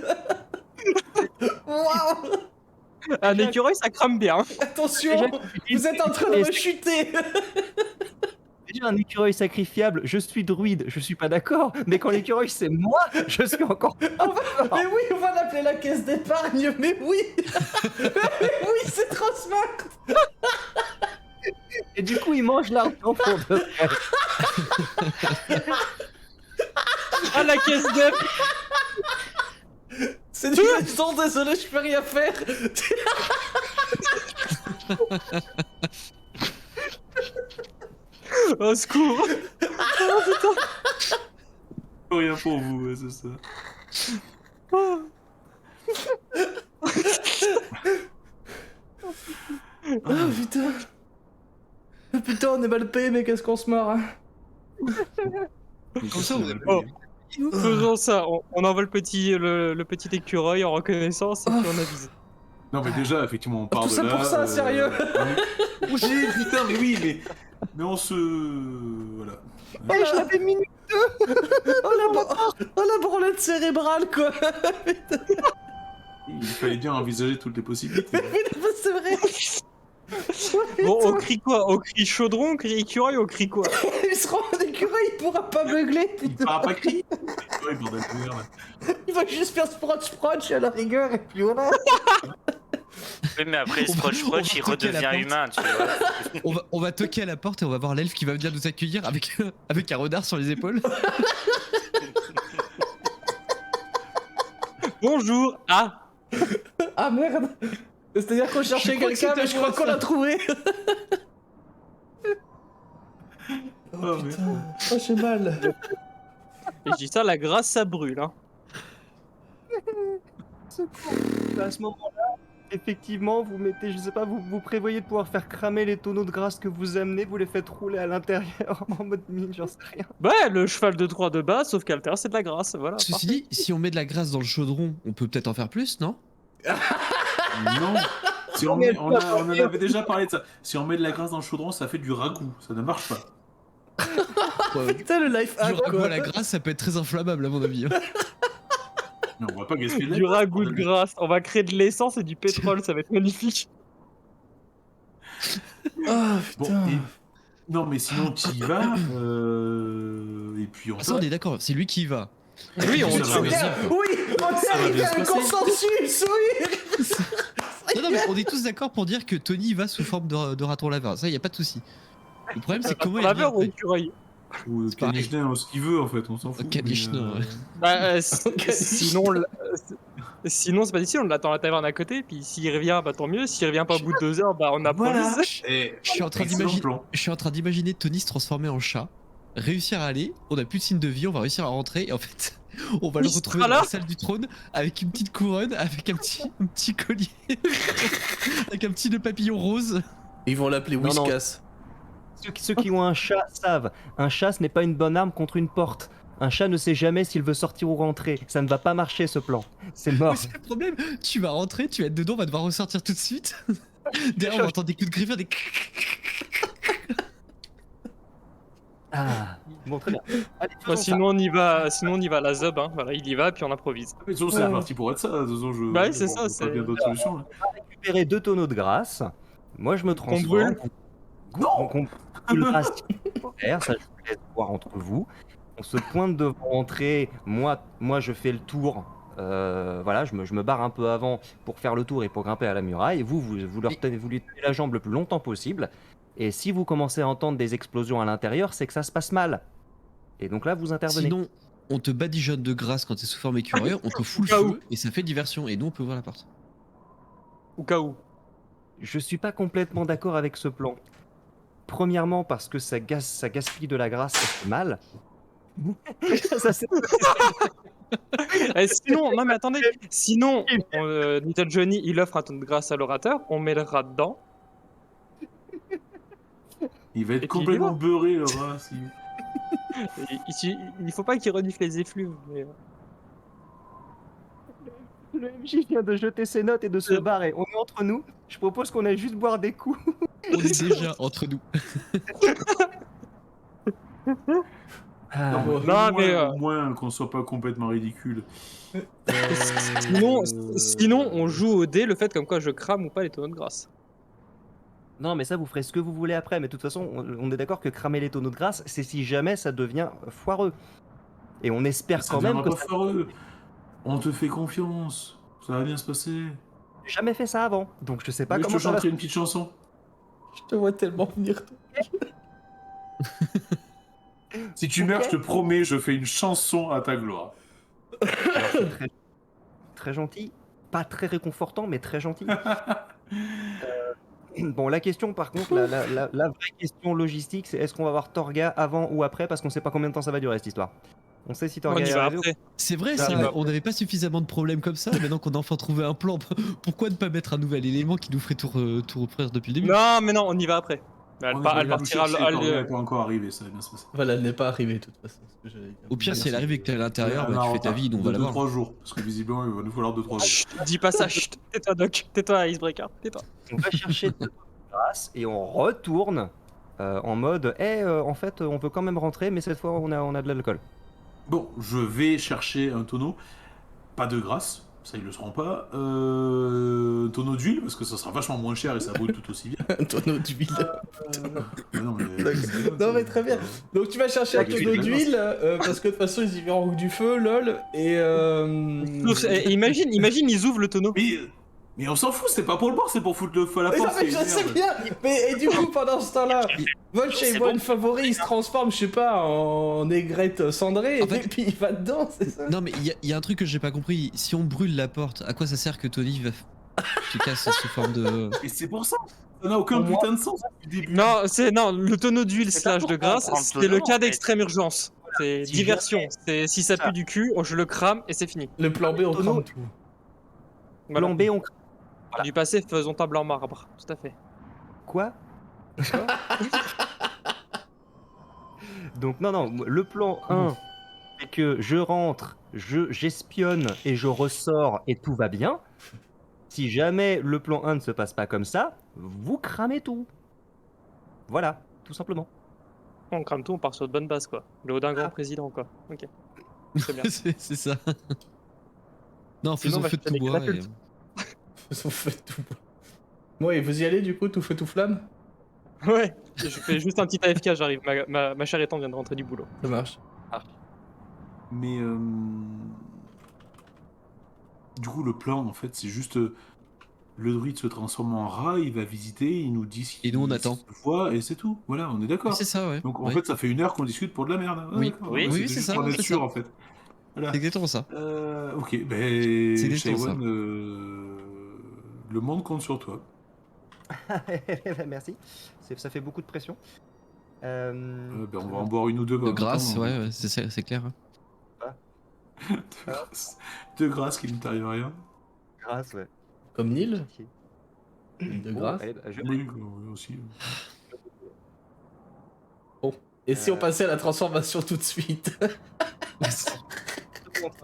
Waouh. Un écureuil ça crame bien. Attention, vous êtes en train de me chuter. Déjà un écureuil sacrifiable, je suis druide, je suis pas d'accord, mais quand l'écureuil c'est moi, je suis encore plus fort. Mais oui, on va l'appeler la caisse d'épargne, mais oui. Mais oui, c'est trop smart. Et du coup il mange l'argent pour de vrai. Ah la caisse d'œuf. C'est du béton, désolé, je peux rien faire. Au secours. Rien pour vous, ouais, c'est ça. Oh putain. Oh, putain, on est mal payé, mais qu'est-ce qu'on se marre. Hein. Comme ça, on est Oh. Faisons ça, on envoie le petit écureuil en reconnaissance et puis on avise. Non, mais déjà, effectivement, on part Tout de ça là. pour ça, sérieux. Oui, putain, mais oui, mais on se. Voilà. Et je l'avais mis. Oh la branlette cérébrale, quoi. Il fallait bien envisager toutes les possibilités. C'est vrai. Bon, on crie quoi? On crie chaudron, on crie écureuil, on crie quoi? Il se rend en écureuil, il pourra pas beugler, Il putain. part pas crier. Oui, bordel de merde. Il va juste faire sprotch à la rigueur, et puis voilà. Oui, mais après, On va- Sprotch, on va il toquer à la redevient porte. humain, tu vois. On va toquer à la porte et on va voir l'elfe qui va venir nous accueillir avec, avec un renard sur les épaules. Bonjour. Ah. Ah merde. C'est-à-dire qu'on cherchait crois que quelqu'un, c'était mais je crois moi, qu'on ça. l'a trouvé. Oh, Oh mais- putain, oh j'ai mal. Et je dis ça, la grâce ça brûle. Hein. À ce moment-là, effectivement, vous mettez, je sais pas, vous prévoyez de pouvoir faire cramer les tonneaux de grâce que vous amenez, vous les faites rouler à l'intérieur en mode mine, j'en sais rien. Ouais, le cheval de Troie de base, sauf qu'à l'intérieur c'est de la grâce, voilà. Ceci dit, si on met de la graisse dans le chaudron, on peut peut-être en faire plus, non? Non. Si on, met- on en avait déjà parlé de ça. Si on met de la graisse dans le chaudron, ça fait du ragoût. Ça ne marche pas. Putain, le life Du hack, ragoût quoi. à la grasse, ça peut être très parflammable à mon avis. Hein. Mais on va pas gaspiller de la Du graisse, ragoût de bordel. grâce. On va créer de l'essence et du pétrole, ça va être magnifique. Oh Bon, putain. non, mais sinon, tu y vas. Et puis on Ah, ça, on est d'accord, c'est lui qui y va. Oui, on Ça va C'est bien. bien. Oui, on est Ça va arrivé bien à se un passer. consensus, oui. Non, non, mais on est tous d'accord pour dire que Tony y va sous forme de raton laveur. Ça, y a pas de souci. Le problème, c'est comment il revient laveur ou après. écureuil? Ou C'est pareil. Kanishna, ce qu'il veut en fait, on s'en fout. Kanishna, mais, ouais. Bah, sinon, sinon c'est pas difficile, on l'attend à la taverne à côté, puis s'il revient, bah tant mieux. S'il revient pas au bout de 2 heures, bah on Voilà. improvise. Et Je suis en train excellent d'imaginer. plan. Je suis en train d'imaginer Tony se transformer en chat, réussir à aller, on a plus de signe de vie, on va réussir à rentrer et en fait on va le Il retrouver sera dans la là. salle du trône avec une petite couronne, avec un petit collier, avec un petit nœud papillon rose. Ils vont l'appeler Non, non. Whiskas. Ceux qui ont un chat savent, un chat ce n'est pas une bonne arme contre une porte. Un chat ne sait jamais s'il veut sortir ou rentrer. Ça ne va pas marcher ce plan. C'est mort. Mais c'est le problème, tu vas rentrer, tu vas être dedans, on va devoir ressortir tout de suite. Derrière on va entendre des coups de griffure, des... Ah, bon très bien. Allez, Bah, faisons ça. sinon on y va à la zob, hein. Voilà, il y va, puis on improvise. Mais sinon, c'est parti pour être ça. De toute façon, je. Bah oui, c'est bon, ça, je vois c'est- pas bien d'autres solutions. Là. Récupérer 2 tonneaux de grâce. Moi je me transforme. brûle. On brûlera si nécessaire, ça je vous laisse voir entre vous. On se pointe devant l'entrée. Moi je fais le tour. Voilà, je me barre un peu avant pour faire le tour et pour grimper à la muraille. Vous lui tenez la jambe le plus longtemps possible. Et si vous commencez à entendre des explosions à l'intérieur, c'est que ça se passe mal. Et donc là, vous intervenez. Sinon, on te badigeonne de grâce quand t'es sous forme écureuil, on te fout le Cas où. feu et ça fait diversion. Et nous, on peut ouvrir la porte. Au cas où. Je suis pas complètement d'accord avec ce plan. Premièrement, parce que ça gaspille de la grâce et c'est mal. Ça, c'est- Sinon, non mais attendez, sinon, Little Johnny, il offre un ton de grâce à l'orateur, on met le rat dedans. Il va être Et puis, complètement il est beurré, le rat. Il faut pas qu'il renifle les effluves. Mais... Le MJ vient de jeter ses notes et de se barrer. On est entre nous. Je propose qu'on aille juste boire des coups. On est déjà entre nous. Ah, Au moins qu'on soit pas complètement ridicule. Sinon, on joue au dé le fait comme quoi je crame ou pas les tonneaux de grâce. Non, mais ça, vous ferez ce que vous voulez après. Mais de toute façon, on est d'accord que cramer les tonneaux de grâce, c'est si jamais ça devient foireux. Et on espère Ça quand même deviendra que pas ça... foireux. On te fait confiance. Ça va bien se passer. J'ai jamais fait ça avant. Donc je sais pas Je comment te ça va. chanterai une petite chanson. Je te vois tellement venir. Si tu meurs, je te promets, je fais une chanson à ta gloire. Alors, c'est très gentil. Pas très réconfortant, mais très gentil. Bon, la question, par contre, la vraie question logistique, c'est est-ce qu'on va voir Torga avant ou après? Parce qu'on sait pas combien de temps ça va durer cette histoire. On sait si On Torga y est va arrivé ou- après. C'est vrai, Ah, ouais. on n'avait pas suffisamment de problèmes comme ça. Maintenant qu'on a enfin trouvé un plan, pourquoi ne pas mettre un nouvel élément qui nous ferait tout reprendre depuis le début? Non, mais non, on y va après. Elle, On elle partira n'est pas encore arrivé, ça va bien se passer. Voilà, elle n'est pas arrivée de toute façon. ce que j'allais dire. Au pire, si elle arrive et que t'es à l'intérieur, bah, tu fais ta vie, nous on va la voir. 2-3 jours, parce que visiblement, il va nous falloir 2-3 jours. Chut, dis pas ça, chut. Tais-toi, Doc. Tais-toi, Icebreaker. Tais-toi. On va chercher de grâce et on retourne en mode en fait, on peut quand même rentrer, mais cette fois, on a de l'alcool. Bon, je vais chercher un tonneau. Pas de grâce, ça ils le seront pas. Un tonneau d'huile, parce que ça sera vachement moins cher et ça brûle tout aussi bien. Un tonneau d'huile. Non, mais... Non, mais très bien. Donc tu vas chercher un Ok, tonneau je vais d'huile, parce que de toute façon ils y verront du feu, lol. Et Et imagine, ils ouvrent le tonneau. Mais on s'en fout, c'est pas pour le boire, c'est pour foutre le feu à la Mais non, porte. mais je sais bien. Mais et du coup pendant ce temps-là, Volch C'est il bon. voit une favori, il se transforme, je sais pas, en aigrette cendrée, En fait- et puis il va dedans, c'est ça? Non, mais il y a un truc que j'ai pas compris. Si on brûle la porte, à quoi ça sert que Tony se casse sous forme de. Et c'est pour ça. Ça n'a aucun Pour moi- putain de sens depuis le début. Non, le tonneau d'huile C'est pas slash de pourquoi on grâce, prend le c'est tonneau, le cas en fait. d'extrême urgence. C'est Si diversion. C'est si ça Ça. pue du cul, je le crame et c'est fini. Le plan B, on Tonneau. crame tout. Voilà. Plan B, on... Du passé, faisons table en marbre. Tout à fait. Quoi? Donc non, le plan 1, c'est que je rentre, j'espionne et je ressors et tout va bien. Si jamais le plan 1 ne se passe pas comme ça, vous cramez tout. Voilà, tout simplement. On crame tout, on part sur de bonnes bases, quoi. Le haut d'un grand président, quoi. Ok. C'est bien. c'est ça. Non, Sinon, faisons bah, feu je de fais tout des bois. catapultes. Ils ont fait tout. Ouais, vous y allez du coup, tout feu, tout flamme? Ouais, je fais juste un petit AFK, j'arrive. Ma chère étante vient de rentrer du boulot. Ça marche. Mais du coup, le plan, en fait, c'est juste le druide se transforme en rat, il va visiter, il nous dit ce Et nous, on qu'il attend. voit, et c'est tout. Voilà, on est d'accord. C'est ça, ouais. Donc en Ouais. fait, ça fait 1 heure qu'on discute pour de la merde. Ah, Oui. d'accord. Oui, C'était oui, c'est juste ça, pour être c'est sûr, ça. en fait. Voilà. C'est exactement ça. Ok, ben, C'est exactement Shaiwan, ça. le monde compte sur toi. Merci, ça fait beaucoup de pression. Ben, on va en boire une ou deux. De en grâce, attendant. ouais, c'est clair. hein. De grâce qu'il ne t'arrive rien. Grâce, ouais. Comme Nil, Pitié. de Bon, grâce. allez, bah, Oui, aussi. Et si on passait à la transformation tout de suite?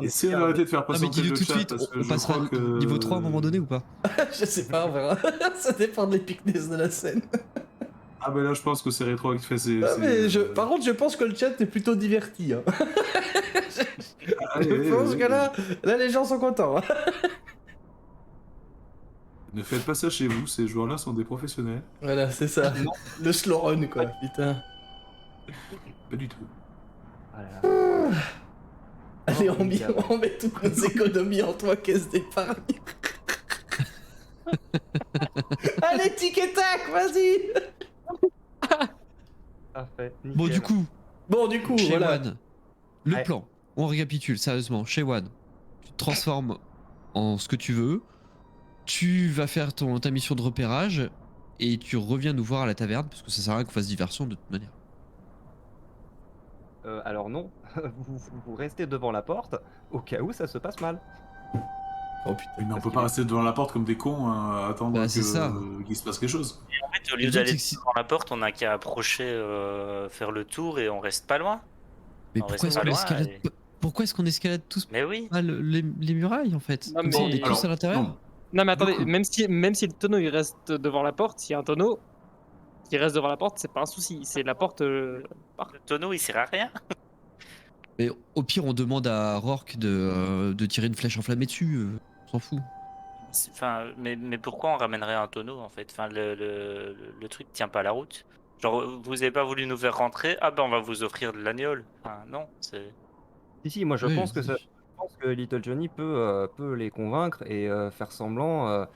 Essayez d'arrêter de faire Ah, mais patienter dis-le le tout de chat, suite, parce que on je passera crois que... niveau 3 à un moment donné ou pas? Je sais pas, on verra. Ça dépend de l'épicness de la scène. Ah ben là, je pense que c'est rétroactif. Ah, mais par contre, je pense que le chat est plutôt diverti. Hein. Je pense que là, les gens sont contents. Hein. Ne faites pas ça chez vous, ces joueurs-là sont des professionnels. Voilà, c'est ça. Le slow run, quoi. Putain. Pas du tout. Ah là là. Allez, Oh, nickel. on met toutes nos économies en 3 caisses d'épargne. Allez, tic et tac, vas-y. Parfait. Bon, nickel. du coup, Bon, du coup, chez voilà. One, le Ouais. plan, on récapitule sérieusement. Chez One, tu te transformes en ce que tu veux, tu vas faire ta mission de repérage et tu reviens nous voir à la taverne parce que ça sert à rien qu'on fasse diversion de toute manière. Alors non, vous restez devant la porte au cas où ça se passe mal. Oh putain. Mais on Parce peut qu'il pas est- rester devant la porte comme des cons à attendre Bah, c'est ça. qu'il se passe quelque chose. En fait, au Le lieu truc, d'aller c'est que si- devant la porte, on n'a qu'à approcher, faire le tour et on reste pas loin. Mais On pourquoi reste est-ce pas qu'on loin. escalade et- pourquoi est-ce qu'on escalade tous Mais oui. pas les murailles en fait? Non, Comme ça on est mais- tous Alors, à l'intérieur? non. Non, mais Du attendez, coup- même si le tonneau il reste devant la porte, s'il y a un tonneau qui reste devant la porte, c'est pas un souci. C'est la porte. Le tonneau, il sert à rien. Mais au pire on demande à Rourke de tirer une flèche enflammée dessus, on s'en fout. Enfin, mais pourquoi on ramènerait un tonneau en fait? Enfin, le truc tient pas la route. Genre, vous avez pas voulu nous faire rentrer? Ah ben, on va vous offrir de l'agneau. Enfin, non, c'est. Si, moi je Oui, pense que vas-y. je pense que Little Johnny peut les convaincre et faire semblant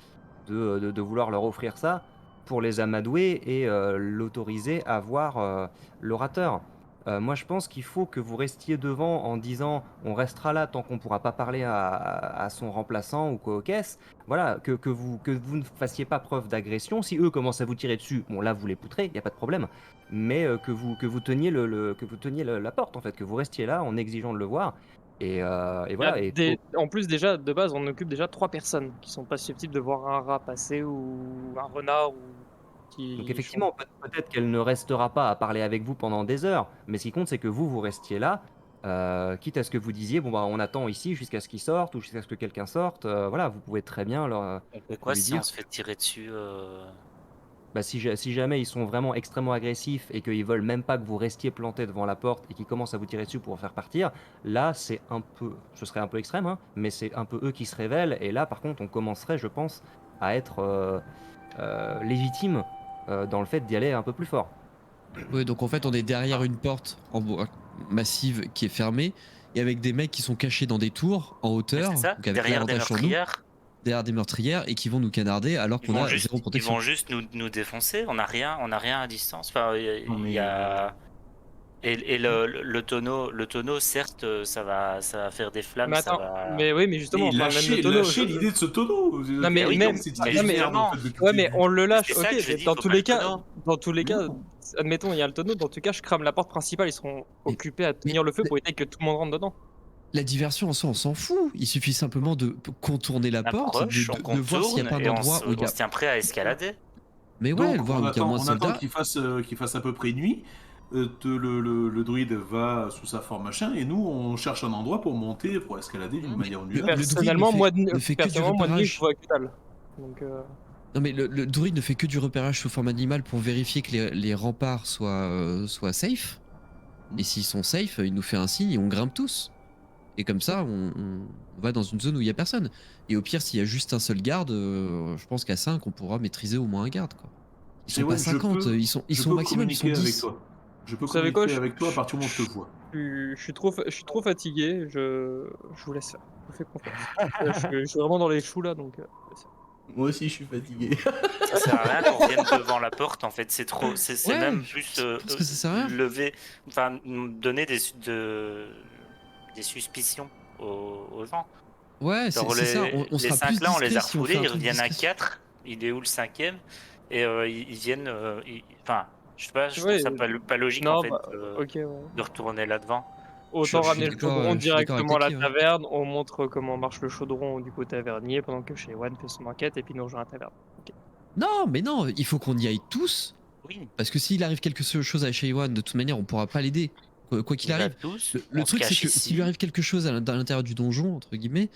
de vouloir leur offrir ça pour les amadouer et l'autoriser à voir l'orateur. Moi je pense qu'il faut que vous restiez devant en disant on restera là tant qu'on pourra pas parler à son remplaçant ou quoi aux caisses. Voilà, que vous ne fassiez pas preuve d'agression. Si eux commencent à vous tirer dessus, bon là vous les poutrez, il n'y a pas de problème. Mais que vous teniez la porte en fait, que vous restiez là en exigeant de le voir. Et voilà. En plus, déjà, de base, on occupe déjà 3 personnes qui sont pas susceptibles de voir un rat passer ou un renard ou qui. Donc effectivement, peut-être qu'elle ne restera pas à parler avec vous pendant des heures, mais ce qui compte, c'est que vous restiez là, quitte à ce que vous disiez, bon bah on attend ici jusqu'à ce qu'ils sortent ou jusqu'à ce que quelqu'un sorte. Voilà, vous pouvez très bien leur On fait quoi lui si dire on se fait tirer dessus bah, si jamais ils sont vraiment extrêmement agressifs et qu'ils veulent même pas que vous restiez planté devant la porte et qu'ils commencent à vous tirer dessus pour vous faire partir, là c'est ce serait un peu extrême, hein, mais c'est un peu eux qui se révèlent et là par contre on commencerait, je pense, à être légitime dans le fait d'y aller un peu plus fort. Ouais, donc en fait on est derrière une porte en bois massive qui est fermée et avec des mecs qui sont cachés dans des tours en Mais hauteur, c'est ça, donc avec derrière des l'avantage sur nous, meurtrières. derrière des meurtrières et qui vont nous canarder alors Ils qu'on vont a juste, zéro ils protection. vont juste nous défoncer. On n'a rien à distance. Enfin, Non, il mais, y a. Et le tonneau, certes, ça va faire des flammes, Mais ça attends, va. mais oui, mais justement, Et enfin, même le tonneau. lâchez l'idée de ce tonneau. Non, mais Oui, même- c'est mais une merde, justement. en fait, depuis Ouais, le mais début. on le lâche, C'est ça ok. que je Mais dis, dans faut tous pas les le cas, tonneau. admettons, il y a le tonneau. Dans tout cas, je crame la porte principale. Ils seront occupés à tenir le feu pour éviter que tout le monde rentre dedans. La diversion en soi on s'en fout, il suffit simplement de contourner la On porte, approche, on de voir s'il n'y a pas contourne un et endroit où il y on a... se tient prêt à escalader. Mais ouais, Donc, voir où il y a moins de on attend soldats. qu'il fasse à peu près nuit. Le druide va sous sa forme machin, et nous on cherche un endroit pour monter, pour escalader d'une manière ou d'une le autre. druide Personnellement, ne moi, fait que du personnellement, moi, de nuit, repérage. je vois que dalle. Donc, Non mais le druide ne fait que du repérage sous forme animale pour vérifier que les remparts soient safe. Et s'ils sont safe, il nous fait un signe et on grimpe tous. Et comme ça, on va dans une zone où il y a personne. Et au pire, s'il y a juste un seul garde, je pense qu'à 5, on pourra maîtriser au moins un garde. Quoi. Ils sont Et pas ouais, 50, ils sont je au peux maximum, ils sont communiquer 10. avec toi. Je peux Vous savez quoi, communiquer avec toi à partir du moment où je te vois. je suis trop fatigué. Je vous laisse faire. Je vous fais confiance. je suis vraiment dans les choux là, donc. Moi aussi, je suis fatigué. Ça sert à rien qu'on vienne devant la porte en fait. C'est trop. C'est Ouais, même plus je pense que ça sert à rien. lever, enfin donner des suspicions aux gens. Ouais, Genre c'est ça, on les sera 5 plus là, on les a discret si on fait refoulés, un ils truc reviennent à discret. 4. Il est où le 5e? Et ils viennent. Enfin, je sais pas, je Ouais, trouve ça pas logique non, en fait bah, ok, ouais. de retourner là-devant. Autant je suis ramener le d'accord, chaudron je suis d'accord avec directement à la Taki, ouais. taverne, on montre comment marche le chaudron du côté tavernier pendant que chez One fait son enquête et puis nous rejoint à la taverne. Non, mais non, il faut qu'on y aille tous. Oui, Parce que s'il arrive quelque chose à Shaywan, de toute manière, on pourra pas l'aider. Quoi qu'il on va arrive. tous. Le on se truc, c'est cache que ici. s'il lui arrive quelque chose à l'intérieur du donjon, entre guillemets,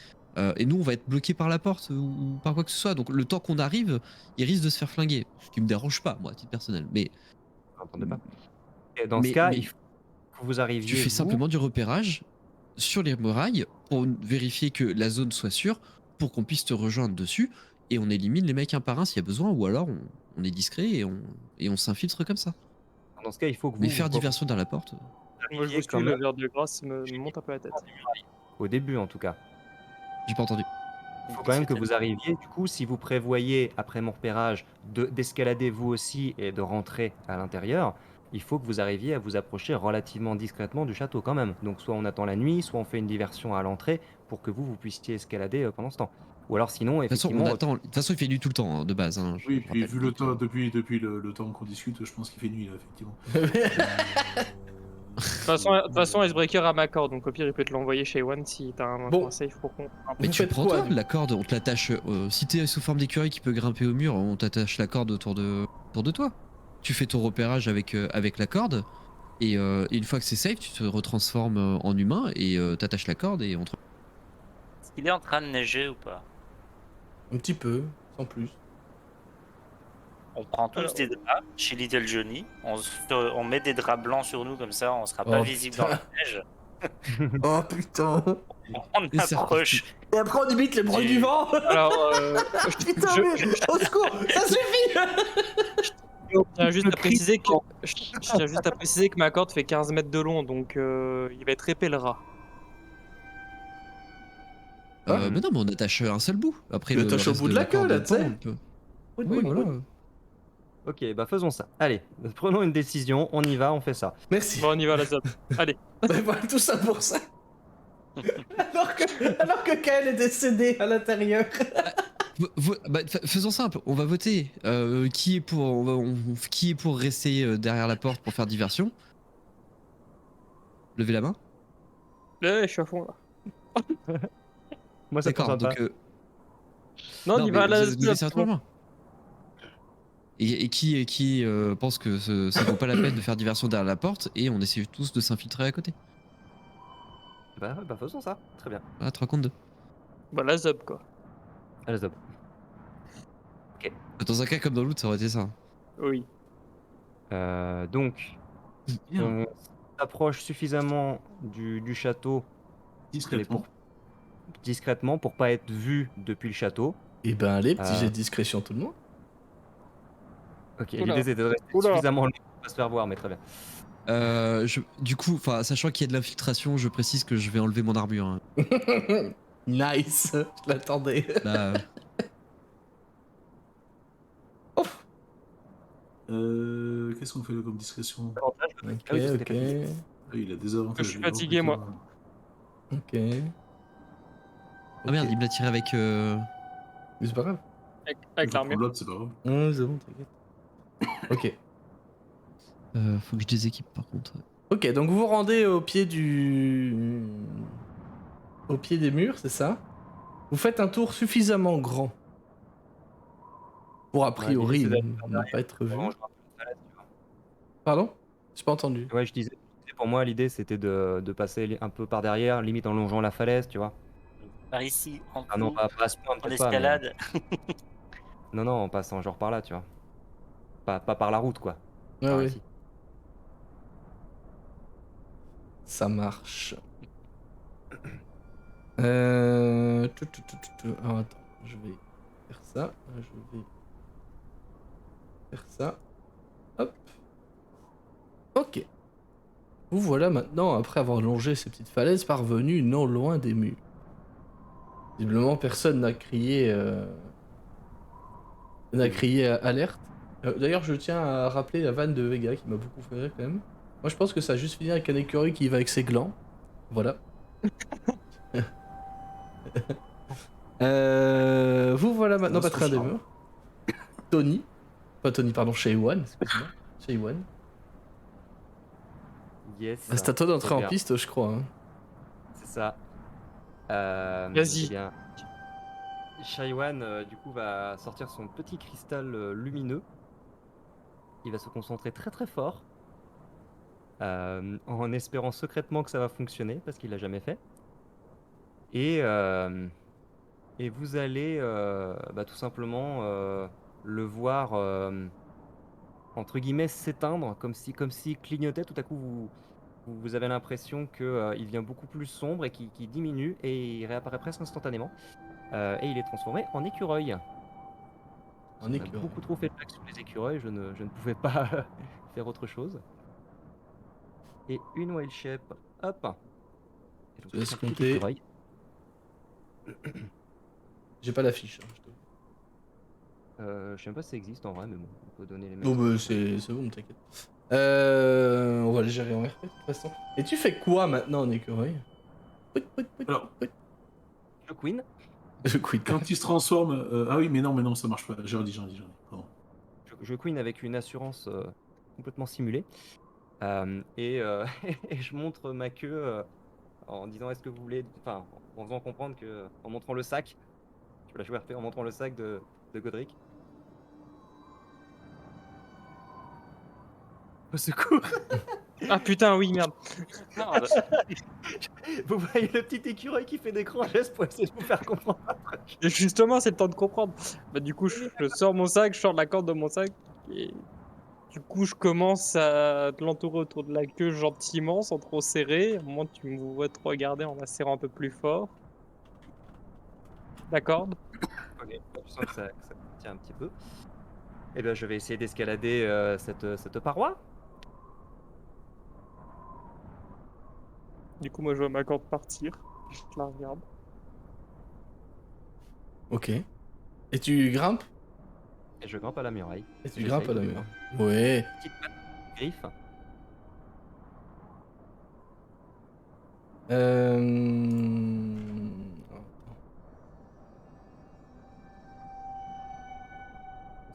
et nous, on va être bloqués par la porte ou par quoi que ce soit. Donc, le temps qu'on arrive, il risque de se faire flinguer. Ce qui me dérange pas, moi, à titre personnel. Mais, N'entendez pas. Et dans Mais- ce cas, mais il faut que vous arriviez. tu fais vous, simplement du repérage sur les murailles pour vérifier que la zone soit sûre, pour qu'on puisse te rejoindre dessus. Et on élimine les mecs un par un s'il y a besoin, ou alors on est discret et on s'infiltre comme ça. Dans ce cas, il faut que Mais vous faire vous diversion dans la porte. Moi, je arriviez vous quand suis, le même verre de grâce me monte un peu la tête. au début en tout cas. J'ai pas entendu. Il faut quand même que vous arriviez. Du coup, si vous prévoyez, après mon repérage, d'escalader vous aussi et de rentrer à l'intérieur, il faut que vous arriviez à vous approcher relativement discrètement du château quand même. Donc soit on attend la nuit, soit on fait une diversion à l'entrée pour que vous puissiez escalader pendant ce temps. Ou alors sinon, De toute façon, on effectivement, attend. De toute façon, il fait nuit tout le temps, hein, de base. Hein, Oui, je puis rappelle. vu le Donc, temps, depuis le temps qu'on discute, je pense qu'il fait nuit là, effectivement. De toute façon, Icebreaker a ma corde, donc au pire, il peut te l'envoyer chez One si t'as un Bon. point safe pour qu'on. Mais Vous tu faites prends quoi, toi du la corde, on te l'attache. Si t'es sous forme d'écureuil qui peut grimper au mur, on t'attache la corde autour de toi. Tu fais ton repérage avec la corde, et une fois que c'est safe, tu te retransformes en humain et t'attaches la corde et on te. Est-ce qu'il est en train de neiger ou pas? Un petit peu, sans plus. On prend tous Alors, des draps chez Little Johnny, on met des draps blancs sur nous comme ça, on sera pas Oh, visible putain. dans la neige. Oh putain. On Et c'est approche. Et après on imite les bruits du vent. Alors, Putain, je- mais au secours, ça suffit. je tiens juste à préciser que je tiens juste à préciser que ma corde fait 15 mètres de long, donc il va être épais le rat. Hein Mais non, mais on attache un seul bout. Après, Tu le l'attaches au reste bout de la queue, corde là, tu sais. pend, on peut- Oui, Oui, voilà. Ok, bah faisons ça. Allez, prenons une décision, on y va, on fait ça. Merci. Bon, on y va, la zone. Allez. Mais voilà, tout ça pour ça. alors que Kael est décédé à l'intérieur. Faisons simple, on va voter. Qui est pour rester derrière la porte pour faire diversion? Levez la main. Je suis à fond là. Moi ça D'accord, prend pas. donc. Non, on y mais va à la levez sérieusement la main. Et qui pense que ça vaut pas la peine de faire diversion derrière la porte et on essaie tous de s'infiltrer à côté. Bah faisons ça, très bien. Ah, 3 contre 2. Bah, la zob quoi. Allez, stop. Dans un cas comme dans l'autre, ça aurait été ça. Oui. Donc, Bien, on s'approche suffisamment du château discrètement. discrètement pour pas être vu depuis le château. Et ben allez, petit Euh. jet de discrétion tout le monde. Ok, Oula. l'idée c'était de rester Oula. suffisamment loin pour pas se faire voir, mais très bien. Du coup, sachant qu'il y a de l'infiltration, je précise que je vais enlever mon armure. Hein. Nice, je l'attendais. Là, Qu'est-ce qu'on fait là comme discrétion? Ok, Ah oui, parce que t'es ok. Ah, il a des avantages. Je suis lui, oh, fatigué, putain. moi. Ok. Ah merde, il me l'a tiré avec. Mais c'est pas grave. Avec Il faut prendre l'armure. l'autre, c'est pas grave. C'est bon, t'inquiète. Ok. Faut que je déséquipe par contre. Ok, donc vous vous rendez au pied au pied des murs, c'est ça? Vous faites un tour suffisamment grand pour a priori l'idée, ne pas être vu. Vraiment, je rappelle la falaise, tu vois. Pardon? J'ai pas entendu. Ouais, je disais, pour moi l'idée c'était de passer un peu par derrière, limite en longeant la falaise, tu vois. Par ici, en Ah non, dessous, pas à ce point, en peut-être pas, mais- escalade. Non, en passant genre par là, tu vois. Pas par la route, quoi. Ouais, Par ouais. ici. Ça marche. Alors, attends, je vais faire ça. Je vais faire ça. Hop. Ok. Vous voilà maintenant, après avoir longé ces petites falaises, parvenus non loin des murs. Visiblement, personne n'a crié alerte. D'ailleurs, je tiens à rappeler la vanne de Vega qui m'a beaucoup fait rire quand même. Moi, je pense que ça a juste fini avec un écureuil qui va avec ses glands. Voilà. Vous voilà maintenant pas train des murs. Tony. Pas Tony, pardon, Shaywan, excuse-moi. Shaywan. Yes. C'est à toi d'entrer Très en bien. piste, je crois. Hein. C'est ça. Vas-y. Eh bien, Shaiwan, du coup, va sortir son petit cristal lumineux. Il va se concentrer très très fort. En espérant secrètement que ça va fonctionner, parce qu'il l'a jamais fait. Et vous allez tout simplement le voir, entre guillemets, s'éteindre, comme si clignotait. Tout à coup, vous avez l'impression qu'il devient beaucoup plus sombre et qu'il diminue et il réapparaît presque instantanément. Et il est transformé en écureuil. En On a écureuil. beaucoup trop fait de blagues sur les écureuils, je ne pouvais pas faire autre chose. Et une wild shape, hop. Et donc, Je laisse c'est un petit compter. écureuil. J'ai pas l'affiche. Hein, je te- Je sais même pas si ça existe en vrai, mais bon, on peut donner les mêmes. Non, mais c'est bon, t'inquiète. On va le gérer en RP de toute façon. Et tu fais quoi maintenant en écureuil? Alors, Je queen. Je quitte. quand il se transforme... Ah oui, mais non, ça marche pas. J'ai redit. Pardon. Je queen avec une assurance complètement simulée. Et et je montre ma queue en disant est-ce que vous voulez. Enfin, en faisant comprendre que. En montrant le sac. Je peux la jouer RP en montrant le sac de Godric. Au secours. Ah putain, oui, merde. Merde. Vous voyez le petit écureuil qui fait des grands gestes pour essayer de vous faire comprendre. Et justement, c'est le temps de comprendre. Bah, du coup, je sors mon sac, je sors la corde de mon sac. Et du coup, je commence à te l'entourer autour de la queue gentiment, sans trop serrer. Au moment où tu me vois te regarder en la serrant un peu plus fort. La corde. Ok, tu sens que ça tient un petit peu. Et bien, je vais essayer d'escalader cette paroi. Du coup, moi, je vois ma corde partir. Je la regarde. Ok. Et tu grimpes? Et je grimpe à la muraille. Et tu J'essaye grimpes à la du mur. moins. Ouais. Petite patte griffe. Attends.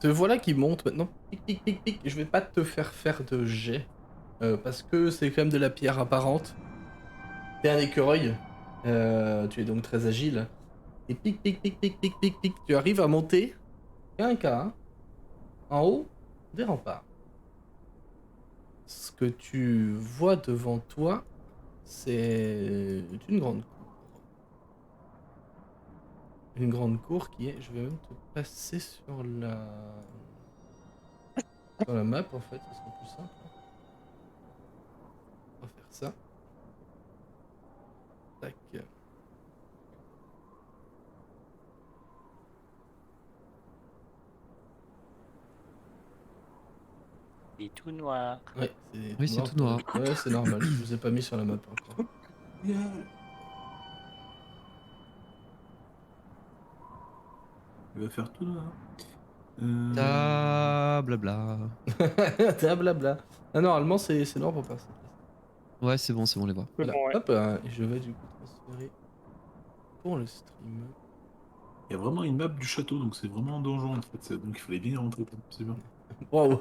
Te voilà qui monte maintenant. Pic, pic, pic, pic. Je vais pas te faire de jet. Parce que c'est quand même de la pierre apparente. T'es un écureuil. Tu es donc très agile. Et pic, pic, pic, pic, pic, pic, pic. Tu arrives à monter. Un cas, hein, en haut des remparts. Ce que tu vois devant toi, c'est une grande cour. Une grande cour qui est... Je vais même te passer sur la map en fait, ce sera plus simple. On va faire ça. Tac. Il est tout noir. Ouais, c'est Oui, c'est tout noir. Ouais, c'est normal, je vous ai pas mis sur la map encore. Il va faire tout là. Ta blabla. T'as blabla. Ah, normalement, c'est noir pour passer. Ouais, c'est bon, les voir. C'est Voilà. bon, ouais. Hop, et je vais du coup transférer pour le stream. Il y a vraiment une map du château, donc c'est vraiment un donjon en fait. Donc il fallait bien y rentrer. C'est bien. Waouh.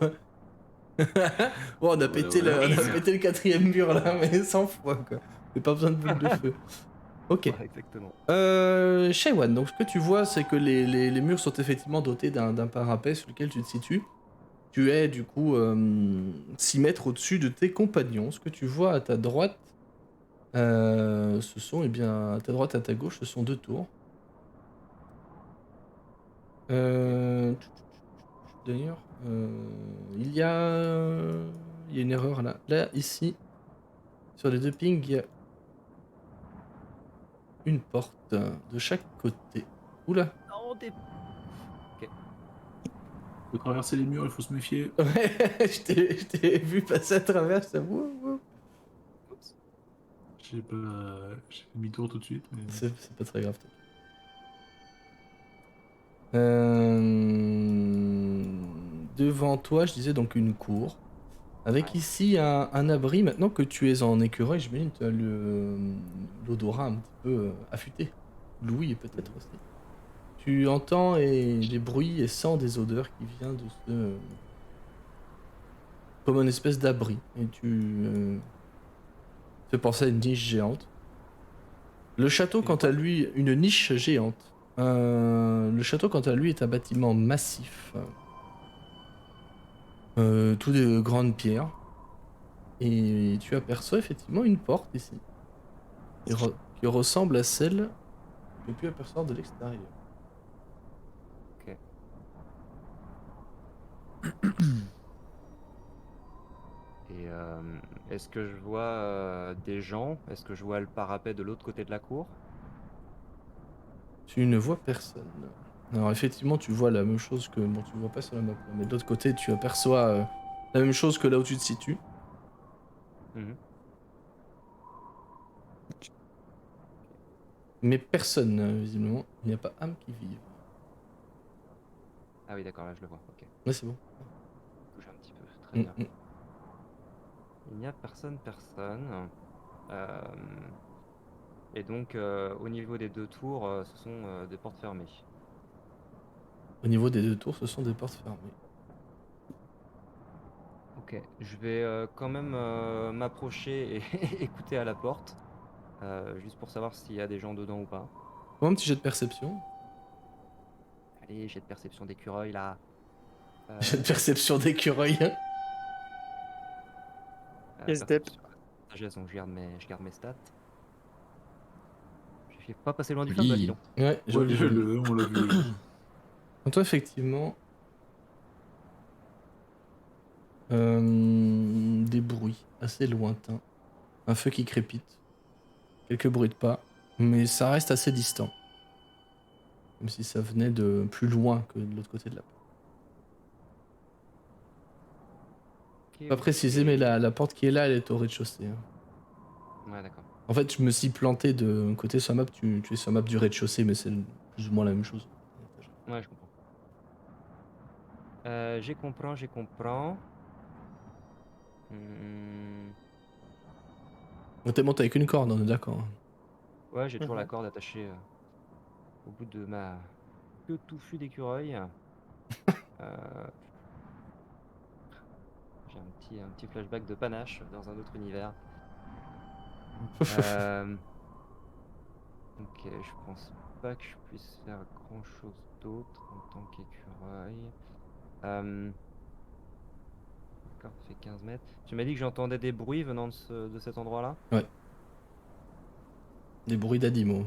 Wow, on a pété Voilà. on a pété le 4ème mur là, mais 100 fois quoi. J'ai pas besoin de boule de feu. Ok. Ouais, exactement. Shaywan, donc ce que tu vois, c'est que les murs sont effectivement dotés d'un parapet sur lequel tu te situes. Tu es du coup 6 mètres au-dessus de tes compagnons. Ce que tu vois à ta droite, ce sont, eh bien, à ta droite et à ta gauche, ce sont 2 tours. D'ailleurs, il y a une erreur là. Là, ici, sur les 2 pings, il y a une porte de chaque côté. Oula. Non, des... Faut traverser les murs, il faut se méfier. Ouais, je t'ai vu passer à travers, ça. Oups. J'ai fait demi-tour tout de suite. Mais... C'est pas très grave. Devant toi, je disais donc une cour. Avec ici un abri. Maintenant que tu es en écureuil, j'imagine que tu as l'odorat un petit peu affûté. L'ouïe peut-être aussi. Tu entends des bruits et sens des odeurs qui viennent de ce... comme une espèce d'abri. Et tu fais penser à une niche géante. Le château, quant à lui, une niche géante. Le château, quant à lui, est un bâtiment massif. Tout de grandes pierres. Et tu aperçois effectivement une porte ici. Qui ressemble à celle que tu peux apercevoir de l'extérieur. Ok. Et est-ce que je vois des gens? Est-ce que je vois le parapet de l'autre côté de la cour? Tu ne vois personne. Alors effectivement, tu vois la même chose que... Bon, tu vois pas sur la map, mais de l'autre côté, tu aperçois la même chose que là où tu te situes. Mhm. Mais personne, visiblement. Il n'y a pas âme qui vive. Ah oui, d'accord, là je le vois. Ok. Ouais, c'est bon. Bouge un petit peu. Très bien. Il n'y a personne. Euh, Et donc, au niveau des 2 tours, ce sont des portes fermées. Au niveau des 2 tours, ce sont des portes fermées. Ok, je vais quand même m'approcher et écouter à la porte, juste pour savoir s'il y a des gens dedans ou pas. Fais un petit jet de perception. Allez, j'ai de perception d'écureuil là. Jet de perception d'écureuil. Yes, Dep. Perception. Sagesse, donc je garde mes stats. Je suis pas passé loin du Joli. fumble, dis donc. Ouais, joli. Voyez-le, on l'a vu. Donc toi, effectivement, des bruits assez lointains. Un feu qui crépite. Quelques bruits de pas. Mais ça reste assez distant. Comme si ça venait de plus loin que de l'autre côté de la porte. Ok, Pas précisé, ok. mais la porte qui est là, elle est au rez-de-chaussée. Hein. Ouais, d'accord. En fait, je me suis planté de côté sur la map. Tu es sur la map du rez-de-chaussée, mais c'est plus ou moins la même chose. Ouais, je comprends. J'ai comprends. Hmm. On t'es monté avec une corde, on est d'accord. Hein. Ouais, j'ai toujours la Mhm. corde attachée au bout de ma queue touffue d'écureuil. J'ai un petit flashback de panache dans un autre univers. Euh, Ok, je pense pas que je puisse faire grand chose d'autre en tant qu'écureuil. D'accord, ça fait 15 mètres. Tu m'as dit que j'entendais des bruits venant de cet endroit-là? Des bruits d'animaux.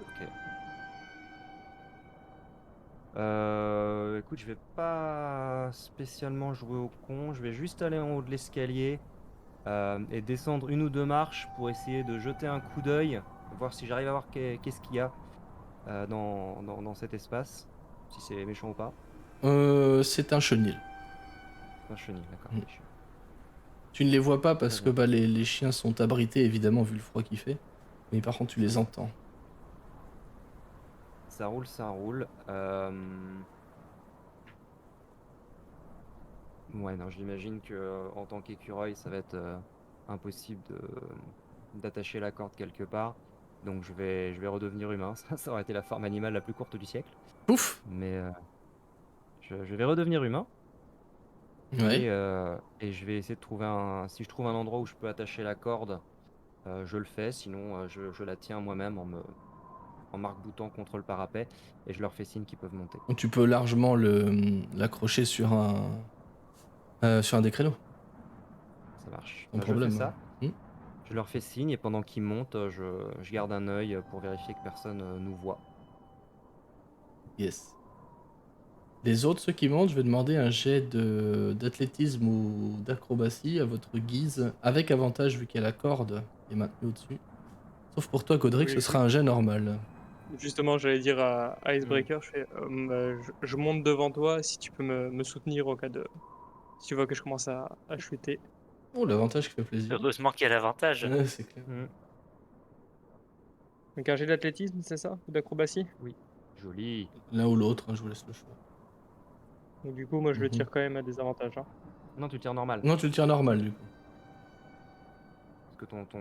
Ok. Écoute, je vais pas spécialement jouer au con. Je vais juste aller en haut de l'escalier et descendre 1 ou 2 marches pour essayer de jeter un coup d'œil, voir si j'arrive à voir qu'est-ce qu'il y a dans cet espace, si c'est méchant ou pas. C'est un chenil. Un chenil, d'accord. Mm. des chiens. Tu ne les vois pas Très parce que bien. les chiens sont abrités, évidemment, vu le froid qu'il fait. Mais par contre, tu les entends. Ça roule, ça roule. Ouais, non, j'imagine que en tant qu'écureuil, ça va être impossible d'attacher la corde quelque part. Donc je vais redevenir humain. Ça aurait été la forme animale la plus courte du siècle. Pouf! Mais je vais redevenir humain Ouais. et je vais essayer de trouver si je trouve un endroit où je peux attacher la corde, je le fais. Sinon, je la tiens moi-même en m'arc-boutant contre le parapet et je leur fais signe qu'ils peuvent monter. Donc tu peux largement l'accrocher sur un des créneaux, Ça marche. sans Bah, je fais problème. ça. Hmm. Je leur fais signe et pendant qu'ils montent, je garde un œil pour vérifier que personne nous voit. Yes. Les autres, ceux qui montent, je vais demander un jet d'athlétisme ou d'acrobatie à votre guise, avec avantage vu qu'il y a la corde qui est maintenue au-dessus. Sauf pour toi, Godric, Oui, ce sera un jet normal. justement, j'allais dire à Icebreaker, je monte devant toi si tu peux me soutenir au cas de. Si tu vois que je commence à chuter. Oh, l'avantage qui fait plaisir. Heureusement qu'il y a l'avantage. Ouais, c'est clair. Mhm. Donc un jet d'athlétisme, c'est ça? Ou d'acrobatie? Oui. Joli. L'un ou l'autre, hein, je vous laisse le choix. Donc du coup, moi je le Mhm. tire quand même à des avantages. Hein. Non, tu tires normal. Non, tu le tires normal du coup. Parce que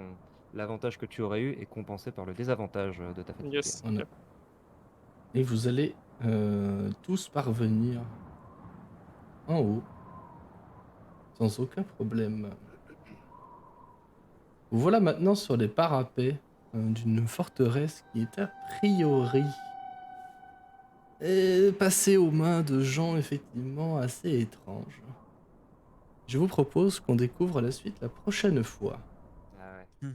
l'avantage que tu aurais eu est compensé par le désavantage de ta fatigue. Yes. Voilà. Yep. Et vous allez tous parvenir en haut sans aucun problème. Vous voilà maintenant sur les parapets d'une forteresse qui est a priori passée aux mains de gens effectivement assez étranges. Je vous propose qu'on découvre la suite la prochaine fois. Ah ouais.